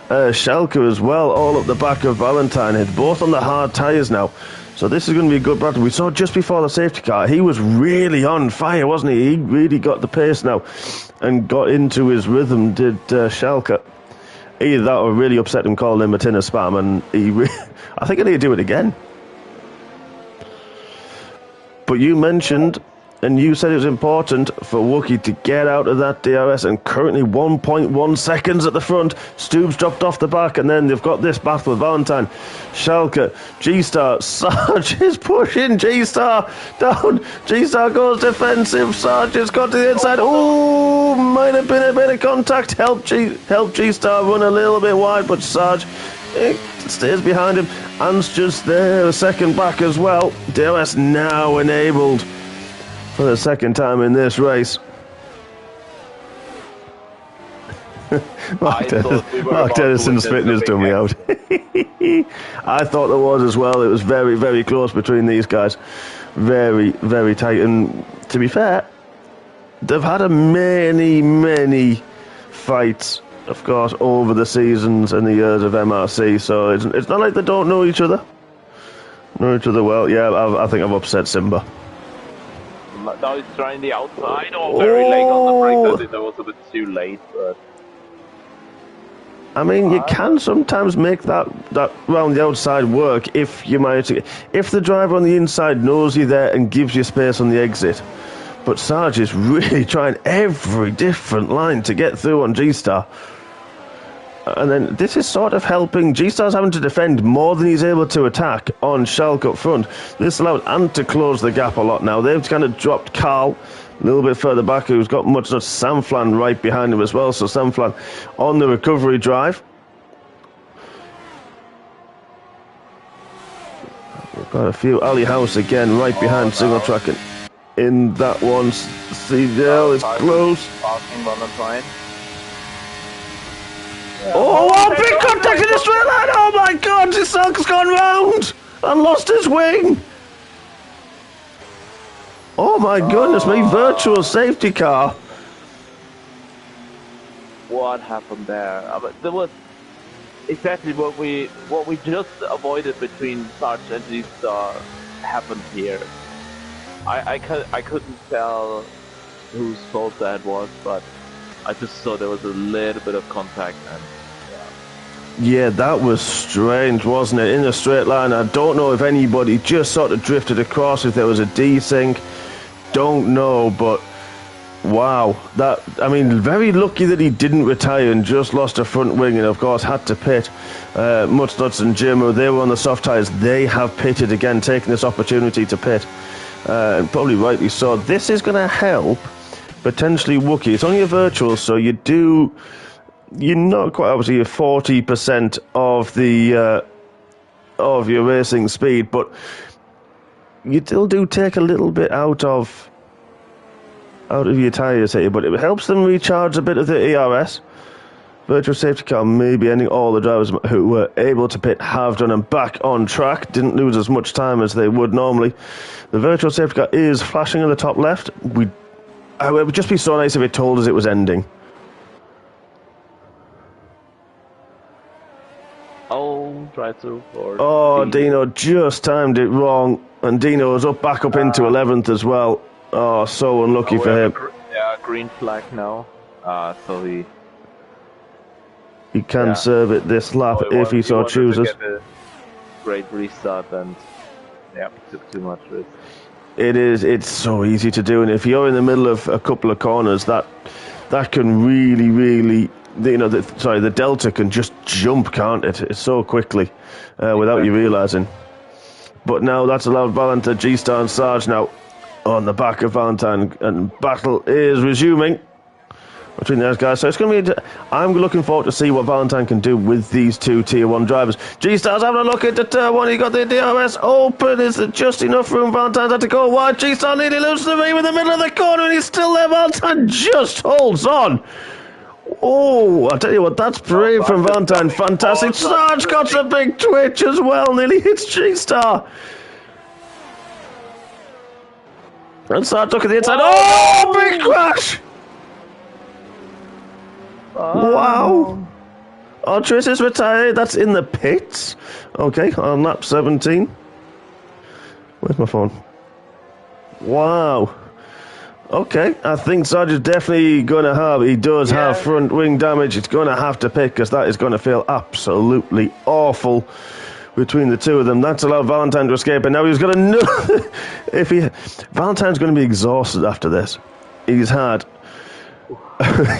Schalke as well, all up the back of Valentine, both on the hard tyres now. So this is going to be a good battle. We saw just before the safety car, he was really on fire, wasn't he? He really got the pace now and got into his rhythm, did Schalke. Either that or really upset him calling him a tin of spam, and I think I need to do it again. But you mentioned, and you said it was important for Wookie to get out of that DRS, and currently 1.1 seconds at the front. Stubbs dropped off the back, and then they've got this battle with Valentine. Schalke, G-Star, Sarge is pushing G-Star down. G-Star goes defensive. Sarge has got to the inside. Ooh, might have been a bit of contact. Help G-Star run a little bit wide, but Sarge stays behind him. Ant's just there, a second back as well. DRS now enabled for the second time in this race. Mark Dennison's fitness done me out. I thought there was as well. It was very, very close between these guys. Very, very tight. And to be fair, they've had many fights, of course, over the seasons and the years of MRC. So it's not like they don't know each other. Know each other well. Yeah, I think I've upset Simba. Now he's trying the outside. Oh, very late on the brake. I think that was a bit too late, but I mean, you can sometimes make that round the outside work if the driver on the inside knows you're there and gives you space on the exit. But Sarge is really trying every different line to get through on G-Star. And then this is sort of helping. G-Star's having to defend more than he's able to attack on Schalke up front. This allowed Ant to close the gap a lot now. They've kind of dropped Carl a little bit further back, who's got much of Samflan right behind him as well. So Samflan on the recovery drive. We've got a few. Ali House again right behind single track in that one. CDL is close. Oh, big contact in the straight line! Oh my God, his Silk's gone round and lost his wing. Oh my goodness me, virtual safety car. What happened there? There was exactly what we just avoided between Sarge and G-Star happened here. I couldn't tell whose fault that was, but I just saw there was a little bit of contact and yeah, that was strange, wasn't it? In a straight line, I don't know if anybody just sort of drifted across, if there was a desync. Don't know, but wow. Very lucky that he didn't retire and just lost a front wing and, of course, had to pit. Mutsnuts and Jimmo, they were on the soft tyres. They have pitted again, taking this opportunity to pit. And probably rightly so. This is going to help, potentially, Wookie. It's only a virtual, so you're not quite obviously 40% of the of your racing speed, but you still do take a little bit out of your tyres here. But it helps them recharge a bit of the ERS. Virtual safety car maybe ending. All the drivers who were able to pit have done and back on track. Didn't lose as much time as they would normally. The virtual safety car is flashing in the top left. It would just be so nice if it told us it was ending. Oh, drive through. Dino just timed it wrong, and Dino was back up into 11th as well. Oh, so unlucky for him. Green flag now. So he can serve it this lap if he so chooses. Great restart, and took too much risk. It's so easy to do, and if you're in the middle of a couple of corners, that can really. The delta can just jump, can't it? It's so quickly, without you realising. But now that's allowed Valentine, G-Star and Sarge now on the back of Valentine, and battle is resuming. between those guys. So it's going to be. I'm looking forward to see what Valentine can do with these two Tier 1 drivers. G-Star's having a look at the Turn 1. He got the DRS open. Is it just enough room? Valentine's had to go wide. G-Star nearly loses the beam in the middle of the corner, and he's still there. Valentine just holds on. Oh, I tell you what, that's brave from Valentine. Fantastic. Sarge got a big twitch as well. Nearly hits G-Star. And Sarge took at the inside. Oh, big crash. Wow. R12 is retired. That's in the pits. Okay, on lap 17. Where's my phone? Wow. Okay, I think Sarge is definitely going to have, he does have front wing damage. It's going to have to pit because that is going to feel absolutely awful between the two of them. That's allowed Valentine to escape, and now he's got another. Valentine's going to be exhausted after this. He's had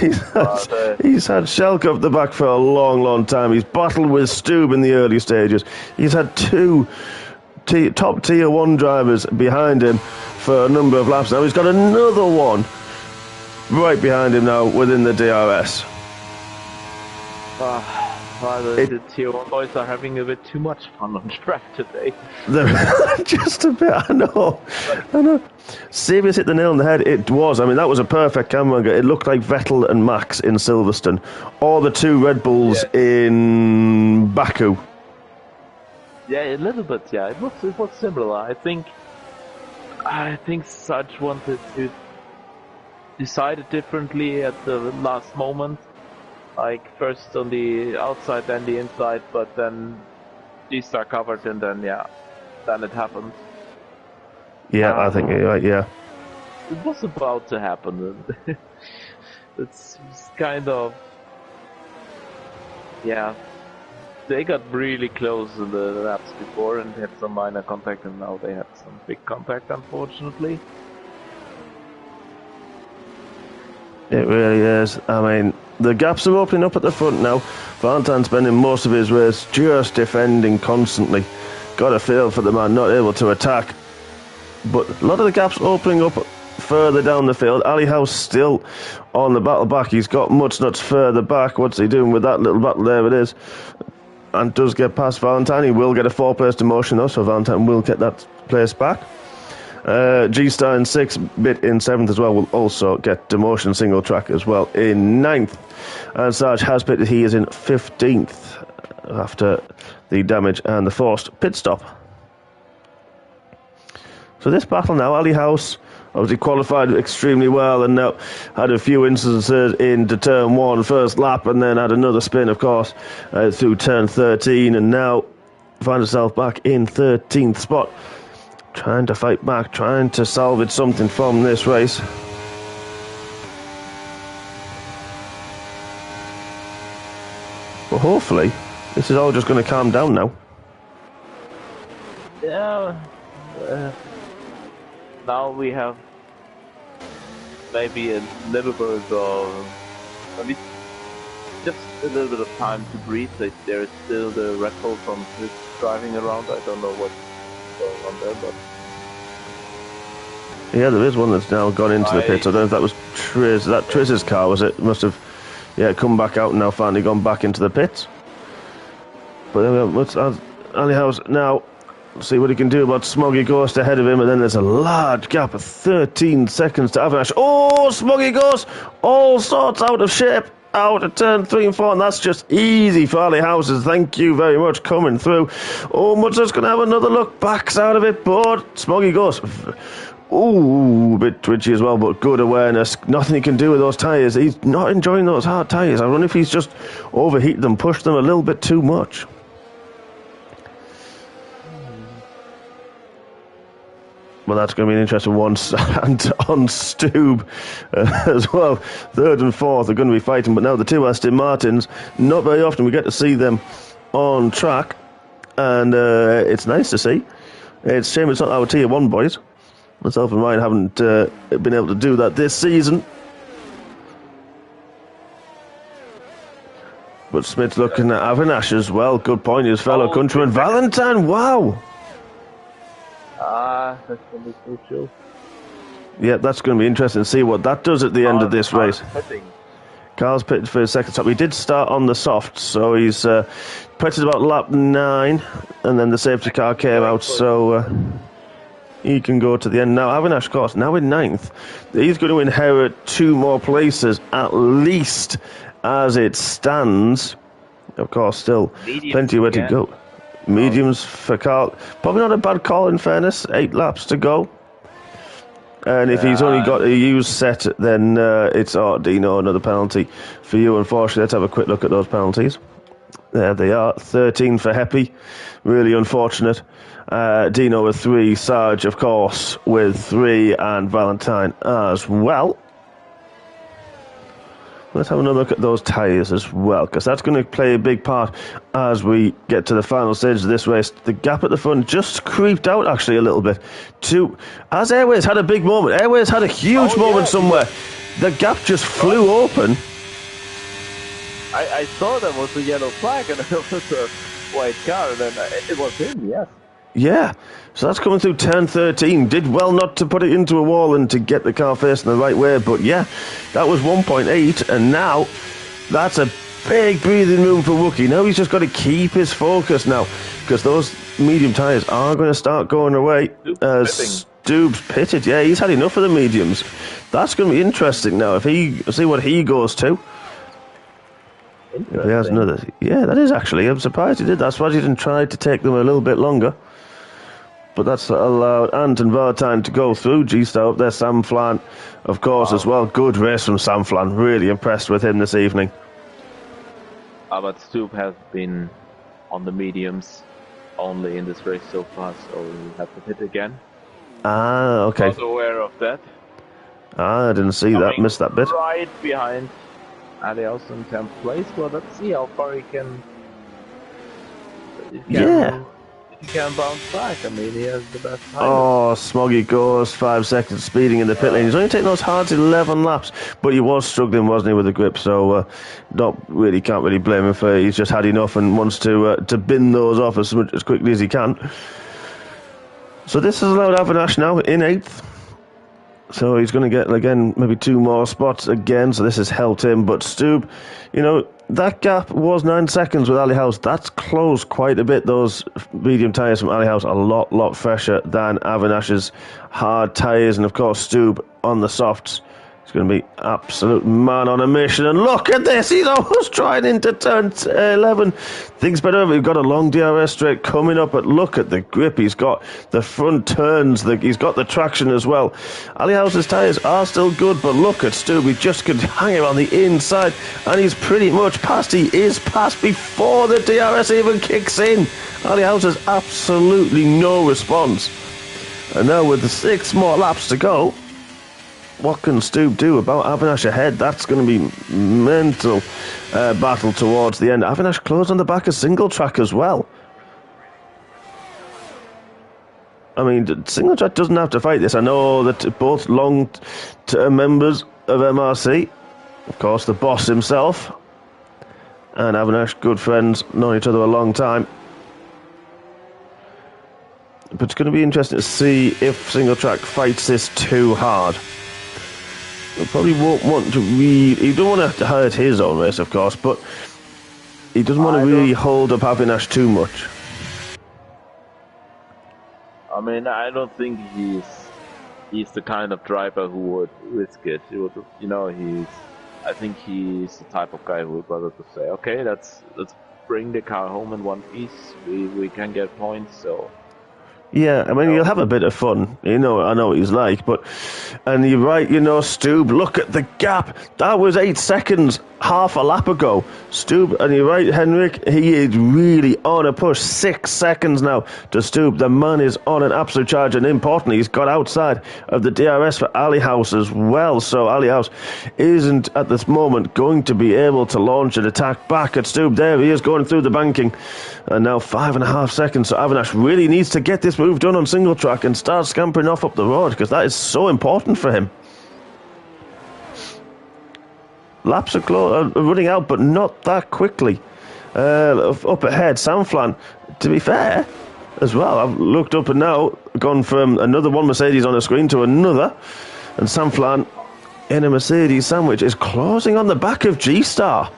he's had Shelk up the back for a long time. He's battled with Stube in the early stages. He's had two top Tier 1 drivers behind him for a number of laps now. He's got another one right behind him now within the DRS. The Tier 1 boys are having a bit too much fun on track today. Just a bit, I know. Serious hit the nail on the head. It was. I mean, that was a perfect camera angle. It looked like Vettel and Max in Silverstone, or the two Red Bulls in Baku. Yeah, a little bit. Yeah, it was similar. I think Sarge wanted to decide it differently at the last moment. Like first on the outside, then the inside, but then G-Star covered, and then then it happened. Yeah, I think you're right. Yeah, it was about to happen. It's kind of They got really close in the laps before and had some minor contact, and now they had some big contact, unfortunately. It really is. I mean, the gaps are opening up at the front now. Valentine's spending most of his race just defending constantly. Got a feel for the man not able to attack. But a lot of the gaps opening up further down the field. Ali House still on the battle back. He's got Mutsnuts further back. What's he doing with that little battle? There it is. And does get past Valentine. He will get a 4-place demotion though, so Valentine will get that place back. G-Star in 6th, Bit in 7th as well, will also get demotion single track as well in 9th. And Sarge has pitted, he is in 15th after the damage and the forced pit stop. So this battle now, Ali House obviously qualified extremely well and now had a few instances into turn 1 first lap, and then had another spin of course through turn 13, and now find herself back in 13th spot. Trying to fight back, trying to salvage something from this race. But hopefully, this is all just going to calm down now. Yeah. Now we have maybe a little bit of, at least just a little bit of time to breathe. There is still the Red Bull from Prix driving around. I don't know what's going on there, but yeah, there is one that's now gone into the pits. I don't know if that was Triz. That Triz's car, was it? Must have, come back out and now finally gone back into the pits. But there we go. Ali House now. See what he can do about Smoggy Ghost ahead of him, and then there's a large gap of 13 seconds to Avinash. Oh, Smoggy Ghost! All sorts out of shape. Out of turn 3 and 4, and that's just easy for Ali Houses. Thank you very much coming through. Oh, Mutzer's going to have another look. Backs out of it, but Smoggy Ghost. Ooh, a bit twitchy as well, but good awareness. Nothing he can do with those tyres. He's not enjoying those hard tyres. I wonder if he's just overheated them, pushed them a little bit too much. Well, that's going to be an interesting one. And on Stube as well. 3rd and 4th are going to be fighting. But now the two Aston Martins, not very often we get to see them on track. And it's nice to see. It's a shame it's not our Tier 1 boys. Myself and Ryan haven't been able to do that this season. But Smith's looking at Avinash as well. Good point, his fellow countryman. Valentine, wow! That's going to be crucial. Yeah, that's going to be interesting to see what that does at the end of this race. Carl's pitted for his second stop. He did start on the soft, so he's pitted about lap 9, and then the safety car came out, so he can go to the end. Now, Avinash, of course, now in 9th. He's going to inherit 2 more places, at least, as it stands. Of course, still plenty of way to go. Mediums for Carl. Probably not a bad call, in fairness. 8 laps to go. And if he's only got a used set, then it's Dino, another penalty for you, unfortunately. Let's have a quick look at those penalties. There they are. 13 for Heppy. Really unfortunate. Dino with 3. Sarge, of course, with 3. And Valentine as well. Let's have another look at those tyres as well, because that's going to play a big part as we get to the final stage of this race. The gap at the front just creeped out, actually, a little bit. As Airways had a big moment. Airways had a huge moment somewhere. The gap just flew open. I saw there was a yellow flag and there was a white car, and then it was him, yes. Yeah, so that's coming through turn 13. Did well not to put it into a wall and to get the car facing the right way, but yeah, that was 1.8, and now that's a big breathing room for Wookie. Now he's just got to keep his focus now, because those medium tyres are going to start going away. Stubbs pitted, yeah, he's had enough of the mediums. That's going to be interesting now, if he see what he goes to. If he has another, yeah, that is actually, I'm surprised he did. That's why he didn't try to take them a little bit longer. But that's allowed Ant and Valentine to go through. G-Star up there, Sam Flan, of course, as well. Good race from Sam Flan. Really impressed with him this evening. But Stubb has been on the mediums only in this race so far, so we have to hit again. Ah, okay. I was aware of that. Ah, I didn't see that. Missed that bit. Right behind Aliaus in 10th place. Well, let's see how far he can. Yeah. He can bounce back. I mean, he has the best time. Oh, Smoggy goes 5 seconds speeding in the pit lane. He's only taking those hard 11 laps, but he was struggling, wasn't he, with the grip? So, can't really blame him for it. He's just had enough and wants to bin those off as quickly as he can. So this has allowed Avinash now in 8th. So he's going to get, again, maybe 2 more spots again. So this has helped him. But Stubb, that gap was 9 seconds with Ali House. That's closed quite a bit. Those medium tyres from Ali House are a lot fresher than Avinash's hard tyres. And, of course, Stubb on the softs. It's going to be absolute man on a mission. And look at this. He's almost trying into turn 11. Things better. We've got a long DRS straight coming up. But look at the grip. He's got the front turns. He's got the traction as well. Ali House's tyres are still good. But look at Stu. He just could hang him on the inside. And he's pretty much past. He is past before the DRS even kicks in. Ali House has absolutely no response. And now with the 6 more laps to go, what can Stubb do about Avinash ahead? That's going to be mental battle towards the end. Avinash closed on the back of single track as well. I mean, single track doesn't have to fight this. I know that both long-term members of MRC, of course, the boss himself, and Avinash, good friends, known each other a long time. But it's going to be interesting to see if single track fights this too hard. He probably won't want to he don't want to hurt his own race, of course, but he doesn't want to really hold up Avinash too much. I mean, I don't think he's the kind of driver who would risk it. He would, I think he's the type of guy who would rather to say, okay, let's bring the car home in one piece. We can get points, so. Yeah, I mean, you'll have a bit of fun. I know what he's like, and you're right, Stubb, look at the gap. That was 8 seconds, half a lap ago. Stubb, and you're right, Henrik, he is really on a push. 6 seconds now to Stubb. The man is on an absolute charge, and importantly, he's got outside of the DRS for Ali House as well. So Ali House isn't, at this moment, going to be able to launch an attack back at Stubb. There he is, going through the banking. And now 5.5 seconds, so Avinash really needs to get this move done on single track and start scampering off up the road, because that is so important for him. Laps are running out, but not that quickly. Up ahead, Samflan, to be fair, as well, I've looked up and now gone from another one Mercedes on the screen to another, and Samflan in a Mercedes sandwich is closing on the back of G-Star.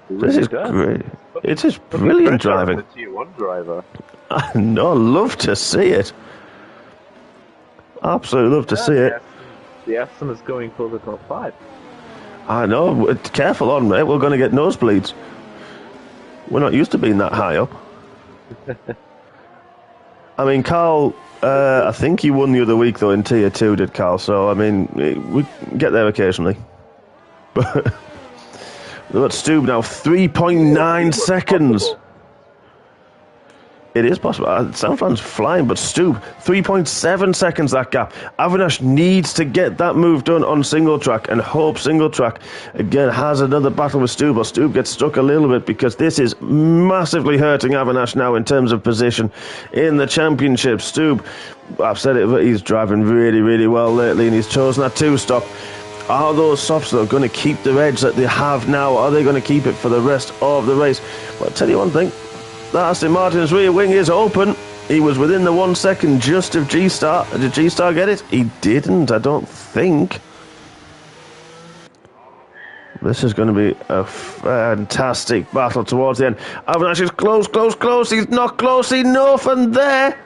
This is great. It is brilliant driving. The T1 driver. I know, love to see it. Absolutely love to see it. The Aston is going for the top 5. I know. Careful on, mate. We're going to get nosebleeds. We're not used to being that high up. I mean, Carl, I think he won the other week, though, in Tier 2, did Carl? So, I mean, we get there occasionally. But look at Stube now, 3.9 seconds. It is possible. Sanfran's flying, but Stube, 3.7 seconds that gap. Avinash needs to get that move done on single track and hope single track again has another battle with Stube, or Stube gets stuck a little bit because this is massively hurting Avinash now in terms of position in the championship. Stube, I've said it, but he's driving really, really well lately and he's chosen that 2-stop. Are those softs, though, going to keep the edge that they have now? Are they going to keep it for the rest of the race? Well, I'll tell you one thing. That Aston Martin's rear wing is open. He was within the 1 second just of G-Star. Did G-Star get it? He didn't, I don't think. This is going to be a fantastic battle towards the end. Avinash is close, close, close. He's not close enough, and there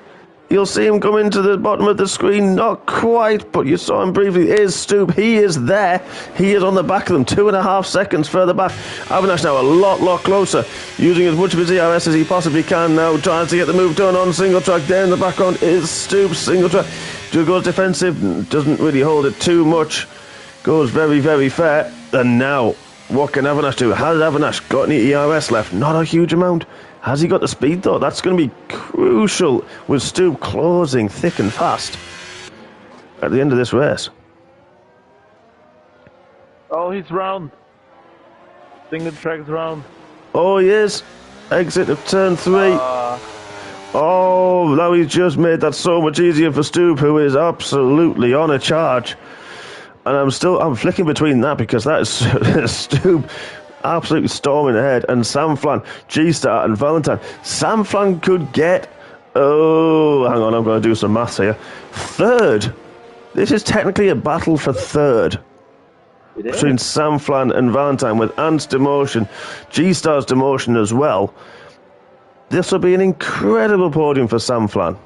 you'll see him come into the bottom of the screen. Not quite, but you saw him briefly. Is Stoop. He is there. He is on the back of them. 2.5 seconds further back. Avinash now a lot closer. Using as much of his ERS as he possibly can now. Trying to get the move done on single track. There in the background is Stoop. Single track. Just goes defensive. Doesn't really hold it too much. Goes very, very fair. And now, what can Avinash do? Has Avinash got any ERS left? Not a huge amount. Has he got the speed, though? That's going to be crucial with Stu closing thick and fast at the end of this race. Oh, he's round. Single track's round. Oh, he is. Exit of turn 3. Oh, now he's just made that so much easier for Stu, who is absolutely on a charge. And I'm flicking between that because that is Stu absolutely storming ahead, and Samflan, G-Star and Valentine. Samflan could get, oh, hang on, I'm going to do some maths here. 3rd. This is technically a battle for 3rd. Between Samflan and Valentine, with Ant's demotion, G-Star's demotion as well. This will be an incredible podium for Samflan.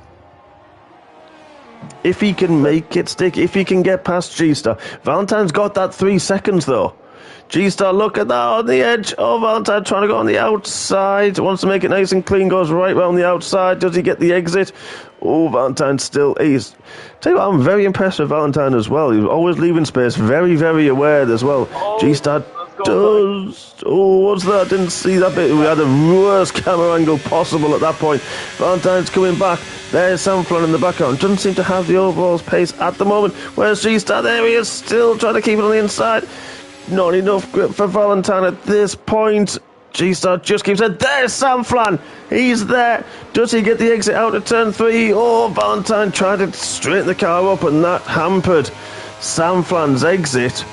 If he can make it stick, if he can get past G-Star. Valentine's got that 3 seconds, though. G-Star, look at that on the edge. Oh, Valentine trying to go on the outside. Wants to make it nice and clean. Goes right round the outside. Does he get the exit? Oh, Valentine still is. Tell you what, I'm very impressed with Valentine as well. He's always leaving space. Very, very aware as well. Oh, G-Star does. Oh, what's that? Didn't see that bit. We had the worst camera angle possible at that point. Valentine's coming back. There's Samflon in the background. Doesn't seem to have the overall pace at the moment. Where's G-Star? There he is. Still trying to keep it on the inside. Not enough grip for Valentine at this point. G-Star just keeps it. There's Samflan. He's there. Does he get the exit out of turn 3? Oh, Valentine tried to straighten the car up, and that hampered Samflan's exit.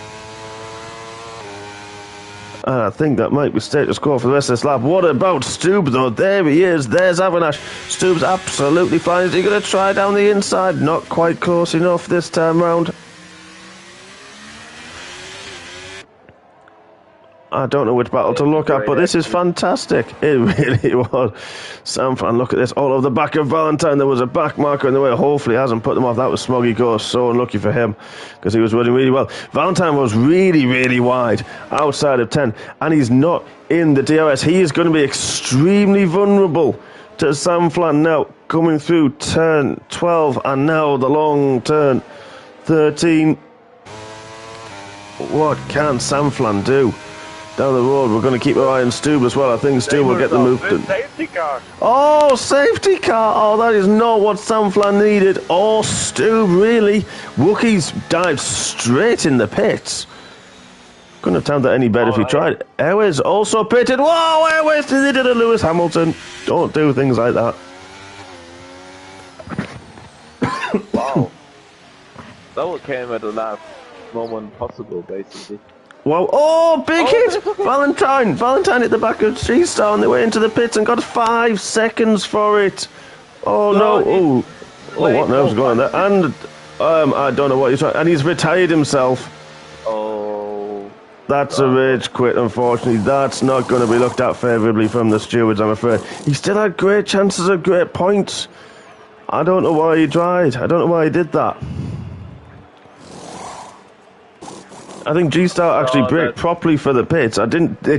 And I think that might be status quo for the rest of this lap. What about Stube, though? There he is. There's Avinash. Stube's absolutely flying. Is he going to try down the inside? Not quite close enough this time round. I don't know which battle to look at, but this is fantastic. It really was. Samfran, look at this. All over the back of Valentine. There was a back marker in the way. Hopefully he hasn't put them off. That was Smoggy Ghost. So unlucky for him because he was running really well. Valentine was really, really wide outside of 10. And he's not in the DRS. He is going to be extremely vulnerable to Samflan now. Coming through turn 12 and now the long turn 13. What can Samflan do? Down the road, we're going to keep our eye on Stube as well. I think Stube will get the move done. Safety car. Oh, safety car. Oh, that is not what Samflan needed. Oh, Stube, really? Wookiees dived straight in the pits. Couldn't have timed that any better if he tried. Airways also pitted. Whoa, Airways did it to Lewis Hamilton. Don't do things like that. Wow. That one came at the last moment possible, basically. Wow. Oh, big hit! Valentine! Valentine at the back of G-Star on the way into the pits and got 5 seconds for it. Oh, no. Oh, what nerves going on there? And I don't know what he's trying, and he's retired himself. Oh. That's a rage quit, unfortunately. That's not going to be looked at favourably from the stewards, I'm afraid. He still had great chances of great points. I don't know why he tried. I don't know why he did that. I think G-Star actually braked properly for the pits. It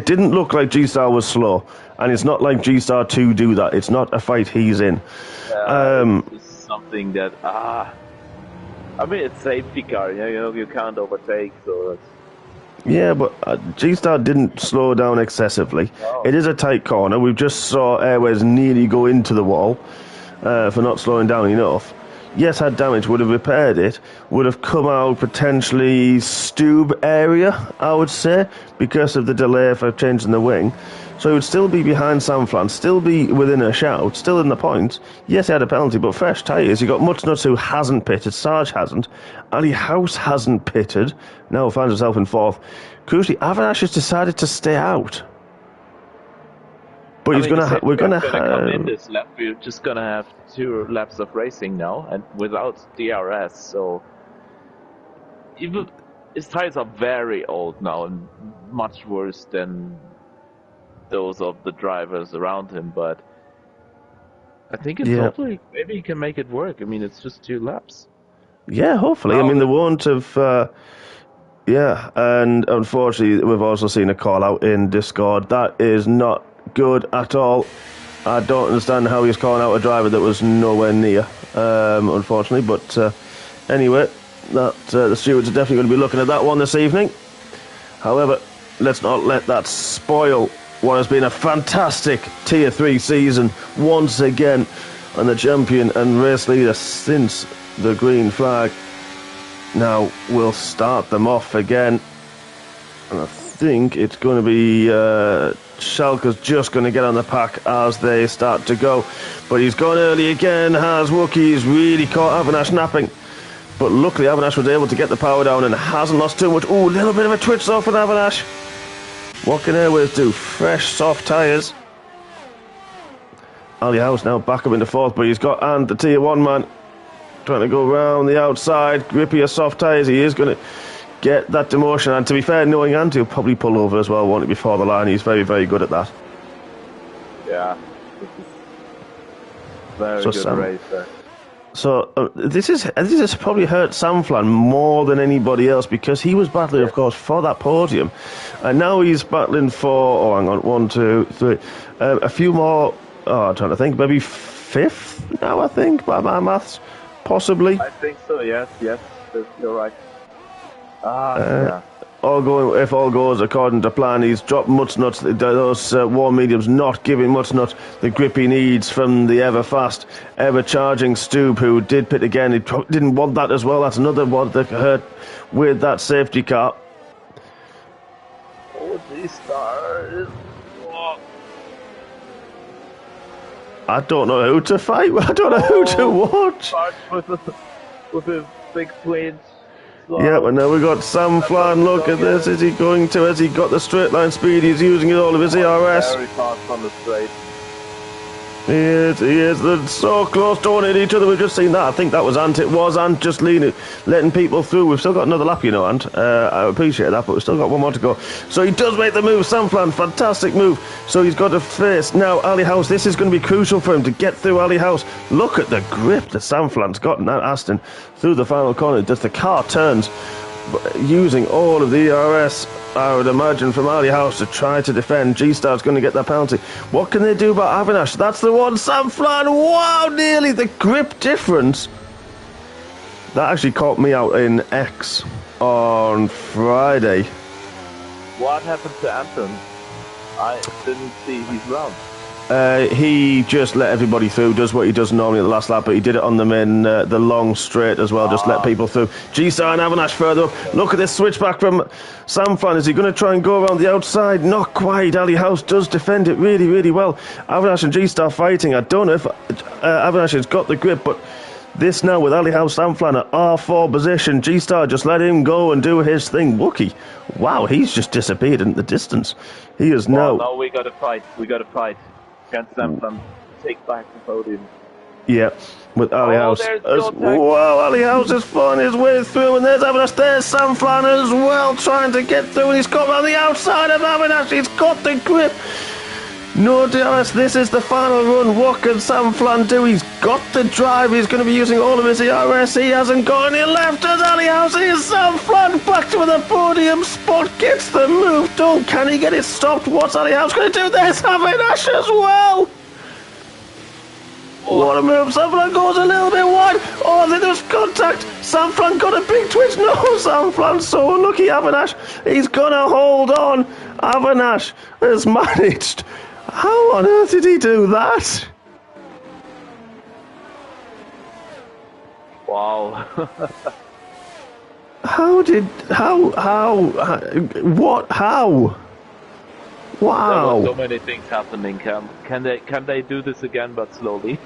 didn't look like G-Star was slow, and it's not like G-Star 2 do that. It's not a fight he's in. It's something that I mean, it's safety car. You can't overtake, so that's... Yeah, but G-Star didn't slow down excessively. Oh. It is a tight corner. We just saw Airways nearly go into the wall for not slowing down enough. Yes, had damage, would have repaired it, would have come out potentially Stube area, I would say, because of the delay for changing the wing. So he would still be behind Sanflan, still be within a shout, still in the points. Yes, he had a penalty, but fresh tyres. You got Mutsnuts, who hasn't pitted, Sarge hasn't, Ali House hasn't pitted, now finds himself in fourth. Crucially, Avinash has decided to stay out. But we're going to come in this lap. We're just going to have 2 laps of racing now, and without DRS. So even his tires are very old now and much worse than those of the drivers around him. But I think it's hopefully maybe he can make it work. I mean, it's just 2 laps. Yeah, hopefully. I mean, they won't have. And unfortunately, we've also seen a call out in Discord. That is not good at all. I don't understand how he's calling out a driver that was nowhere near, unfortunately. But anyway, the stewards are definitely going to be looking at that one this evening. However, let's not let that spoil what has been a fantastic Tier 3 season once again, and the champion and race leader since the green flag. Now we'll start them off again, and I think it's going to be Schalke's just going to get on the pack as they start to go, but he's gone early again. Has Wookie's really caught Avinash napping, but luckily Avinash was able to get the power down and hasn't lost too much. Ooh, a little bit of a twitch off with Avinash. What can Airways do? Fresh soft tyres. Ali House now back up into fourth, but he's got and the Tier 1 man trying to go round the outside, grippier soft tyres. He is going to get that demotion, and to be fair, knowing Ant, he'll probably pull over as well, won't he, before the line. He's very, very good at that. Yeah. Very good race there. So this has probably hurt Sanflan more than anybody else, because he was battling, of course, for that podium, and now he's battling for, 1, 2, 3, a few more. I'm trying to think, maybe 5th now, I think, by my maths. Possibly. I think so. Yes, you're right. Yeah. If all goes according to plan, he's dropped Mutsnuts. Those warm mediums not giving Mutsnuts the grip he needs from the ever fast, ever charging Stube, who did pit again. He didn't want that as well. That's another one that hurt with that safety car. Oh, these stars. I don't know who to fight. I don't know who to watch. With a big twinge. Yeah, but now we've got Sanflan. Look at this. Is he going to? Has he got the straight line speed? He's using all of his ERS. Very fast on the straight. He is. They're so close to hit each other. We've just seen that. I think that was Ant. It was Ant just letting people through. We've still got another lap, Ant. I appreciate that, but we've still got one more to go. So he does make the move. Sanflan, fantastic move. So he's got to face now Ali House. This is going to be crucial for him to get through Ali House. Look at the grip that Sanflan's got in that Aston through the final corner. Just the car turns, using all of the ERS, I would imagine, from Ali House to try to defend. G-Star's going to get that penalty. What can they do about Avinash? That's the one. Sanflan, wow, nearly the grip difference. That actually caught me out in X on Friday. What happened to Anton? I didn't see his round. He just let everybody through, does what he does normally at the last lap, but he did it on them in the long straight as well, just let people through. G-Star and Avinash further up. Look at this switchback from Sanflan. Is he going to try and go around the outside? Not quite. Ali House does defend it really, really well. Avinash and G-Star fighting. I don't know if Avinash has got the grip, but this now with Ali House, Sanflan at R4 position. G-Star just let him go and do his thing. Wookie, wow, he's just disappeared in the distance. He is now... No, we got to fight. Can Sanflan take back the podium? Yeah, with Ali Oh, House. there's As, your tag. whoa, Ali House is finding his way through, and there's Avinash. There's Sam Flan as well, trying to get through, and he's got on the outside of Avinash. He's got the grip. No DRS, this is the final run. What can Sam Flan do? He's got the drive. He's going to be using all of his ERS. He hasn't got any left as Ali House. Here's Sam Flan back to the podium spot. Gets the move done. Can he get it stopped? What's Ali House going to do? There's Avinash as well. What a move. Sam Flan goes a little bit wide. Oh, there's contact. Sam Flan got a big twitch. No, Sam Flan's so unlucky. Avinash, he's going to hold on. Avinash has managed. How on earth did he do that? Wow. How? Wow. There were so many things happening. Can they do this again, but slowly?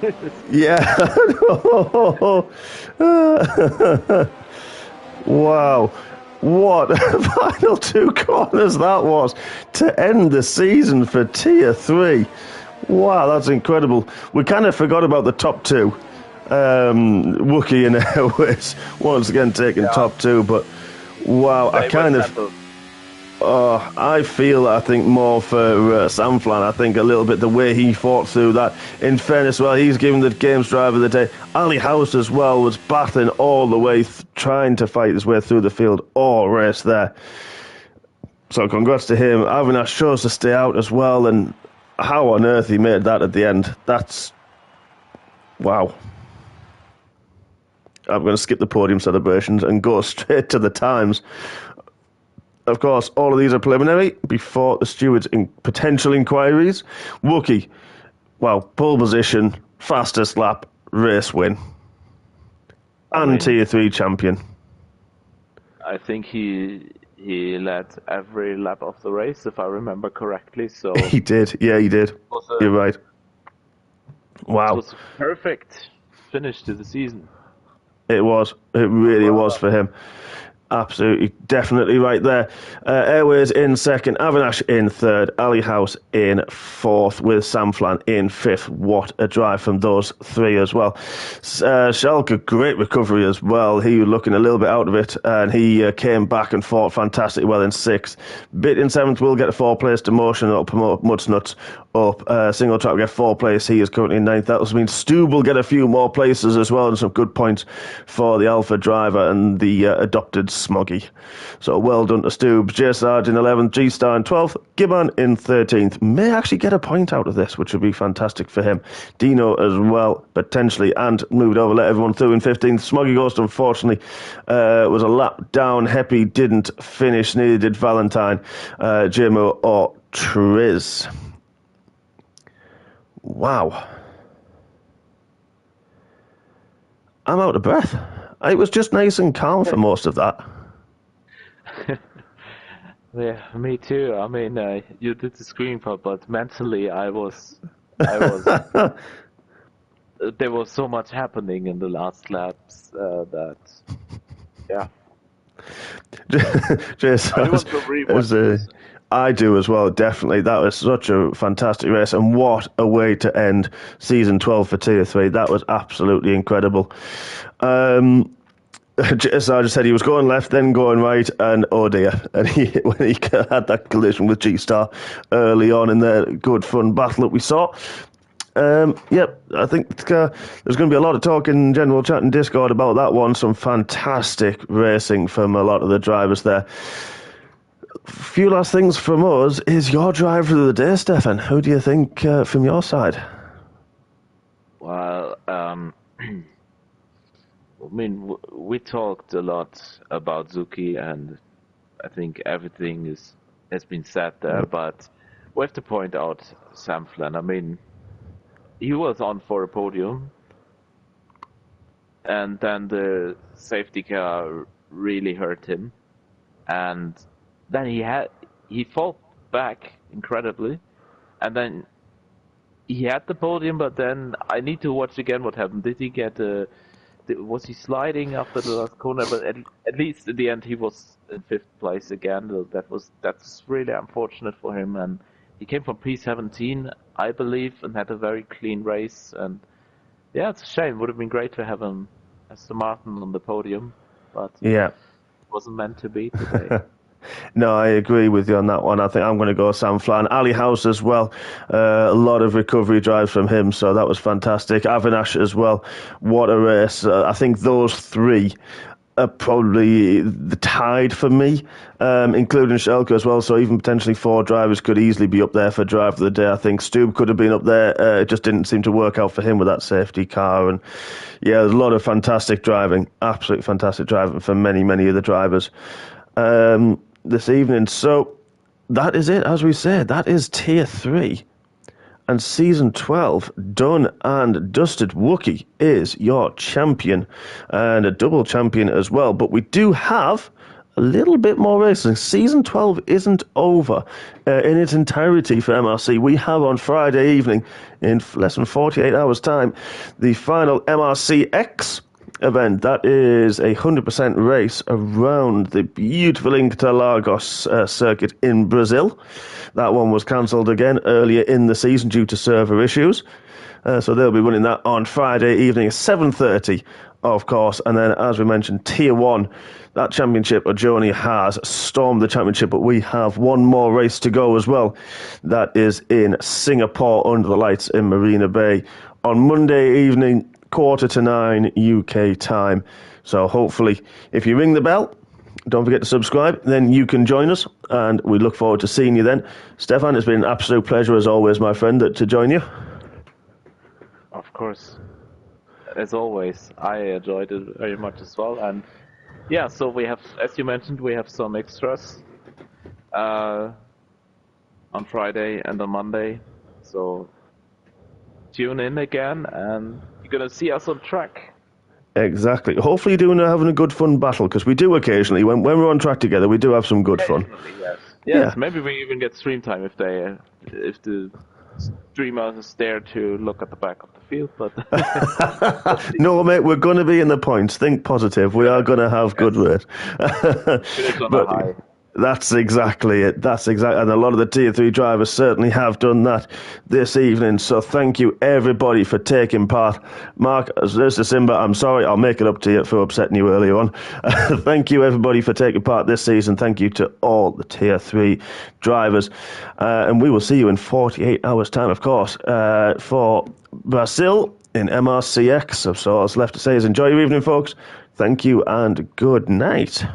Yeah. Wow. What a final 2 corners that was to end the season for Tier 3. Wow, that's incredible. We kind of forgot about the top 2. Wookie and Airways once again taking top 2, but wow, I think more for Sam Flan. I think a little bit the way he fought through that. In fairness, well, he's given the game's driver of the day. Ali House as well was battling all the way, trying to fight his way through the field all race there. So congrats to him. Avinash chose to stay out as well, and how on earth he made that at the end. That's... wow. I'm going to skip the podium celebrations and go straight to the times. Of course, all of these are preliminary before the stewards' potential inquiries. Wookie, well, pole position, fastest lap, race win. And Tier 3 champion. I think he led every lap of the race, if I remember correctly. So he did. Yeah, he did. You're right. Wow. It was a perfect finish to the season. It was. It really was for him. Absolutely, definitely right there. Airways in second, Avinash in third, Ali House in fourth, with Sam Flan in fifth. What a drive from those three as well. Schalke, great recovery as well. He was looking a little bit out of it, and he came back and fought fantastically well in sixth. Bit in seventh, will get a 4-place demotion. That'll promote Mudsnuts up. Single track will get 4 place. He is currently in ninth. That means Stu will get a few more places as well, and some good points for the Alpha driver and the adopted Smoggy. So well done to Stubes. J Sarge in 11th, G Star in 12th, Gibbon in 13th. May actually get a point out of this, which would be fantastic for him. Dino as well, potentially, and moved over, let everyone through in 15th. Smoggy Ghost, unfortunately, was a lap down. Heppy didn't finish, neither did Valentine, Jimo or Triz. Wow. I'm out of breath. It was just nice and calm for most of that. Yeah, me too. I mean, you did the screenshot, but mentally I was there was so much happening in the last laps that, yeah. I do as well, definitely. That was such a fantastic race, and what a way to end season 12 for Tier 3. That was absolutely incredible. As I just said, he was going left, then going right, and oh dear. And when he had that collision with G-Star early on in the good fun battle that we saw. Yep, I think there's going to be a lot of talk in general chat and Discord about that one. Some fantastic racing from a lot of the drivers there. A few last things from us. Is your driver of the day, Stefan? Who do you think from your side? Well, I mean, we talked a lot about Zuki, and I think everything has been said there, but we have to point out Sam Flan. I mean, he was on for a podium, and then the safety car really hurt him, and then he fought back incredibly, and then he had the podium, but then I need to watch again what happened. Did he get was he sliding after the last corner? But at least in the end he was in 5th place again. That's really unfortunate for him. And he came from P17, I believe, and had a very clean race. And Yeah, it's a shame. Would have been great to have him Aston Martin on the podium, but Yeah. wasn't meant to be today. No, I agree with you on that one. I think I'm going to go Sam Flan. Ali House as well. A lot of recovery drives from him, so that was fantastic. Avinash as well. What a race. I think those three are probably the tied for me, including Schelke as well. So even potentially 4 drivers could easily be up there for drive of the day. I think Stube could have been up there. It just didn't seem to work out for him with that safety car. And yeah, there's a lot of fantastic driving, absolutely fantastic driving for many, many of the drivers this evening. So that is it, as we said. That is Tier 3. And Season 12, done and dusted. Wookie is your champion, and a double champion as well. But we do have a little bit more racing. Season 12 isn't over in its entirety for MRC. We have on Friday evening, in less than 48 hours' time, the final MRC X event. That is a 100% race around the beautiful Interlagos circuit in Brazil. That one was cancelled again earlier in the season due to server issues. So they'll be running that on Friday evening at 7:30, of course. And then, as we mentioned, Tier 1, that championship, Ajoni has stormed the championship, but we have one more race to go as well. That is in Singapore under the lights in Marina Bay on Monday evening, 8:45 UK time. So hopefully, if you ring the bell, don't forget to subscribe, then you can join us, and we look forward to seeing you then. Stefan, it's been an absolute pleasure as always, my friend, to join you. Of course. As always, I enjoyed it very much as well. And yeah, so we have, as you mentioned, we have some extras on Friday and on Monday. So tune in again, and you're going to see us on track. Exactly. Hopefully you're having a good fun battle, because we do occasionally, when we're on track together, we do have some good fun. Yes. Yeah. Maybe we even get stream time if the streamers dare to look at the back of the field. But no, mate, we're going to be in the points. Think positive. We are going to have good race. Finish on a high. That's exactly it. And a lot of the Tier 3 drivers certainly have done that this evening. So thank you, everybody, for taking part. Mark, as there's the Simba, I'm sorry, I'll make it up to you for upsetting you earlier on. Thank you, everybody, for taking part this season. Thank you to all the Tier 3 drivers. And we will see you in 48 hours' time, of course, for Brazil in MRCX. So all that's left to say is enjoy your evening, folks. Thank you and good night.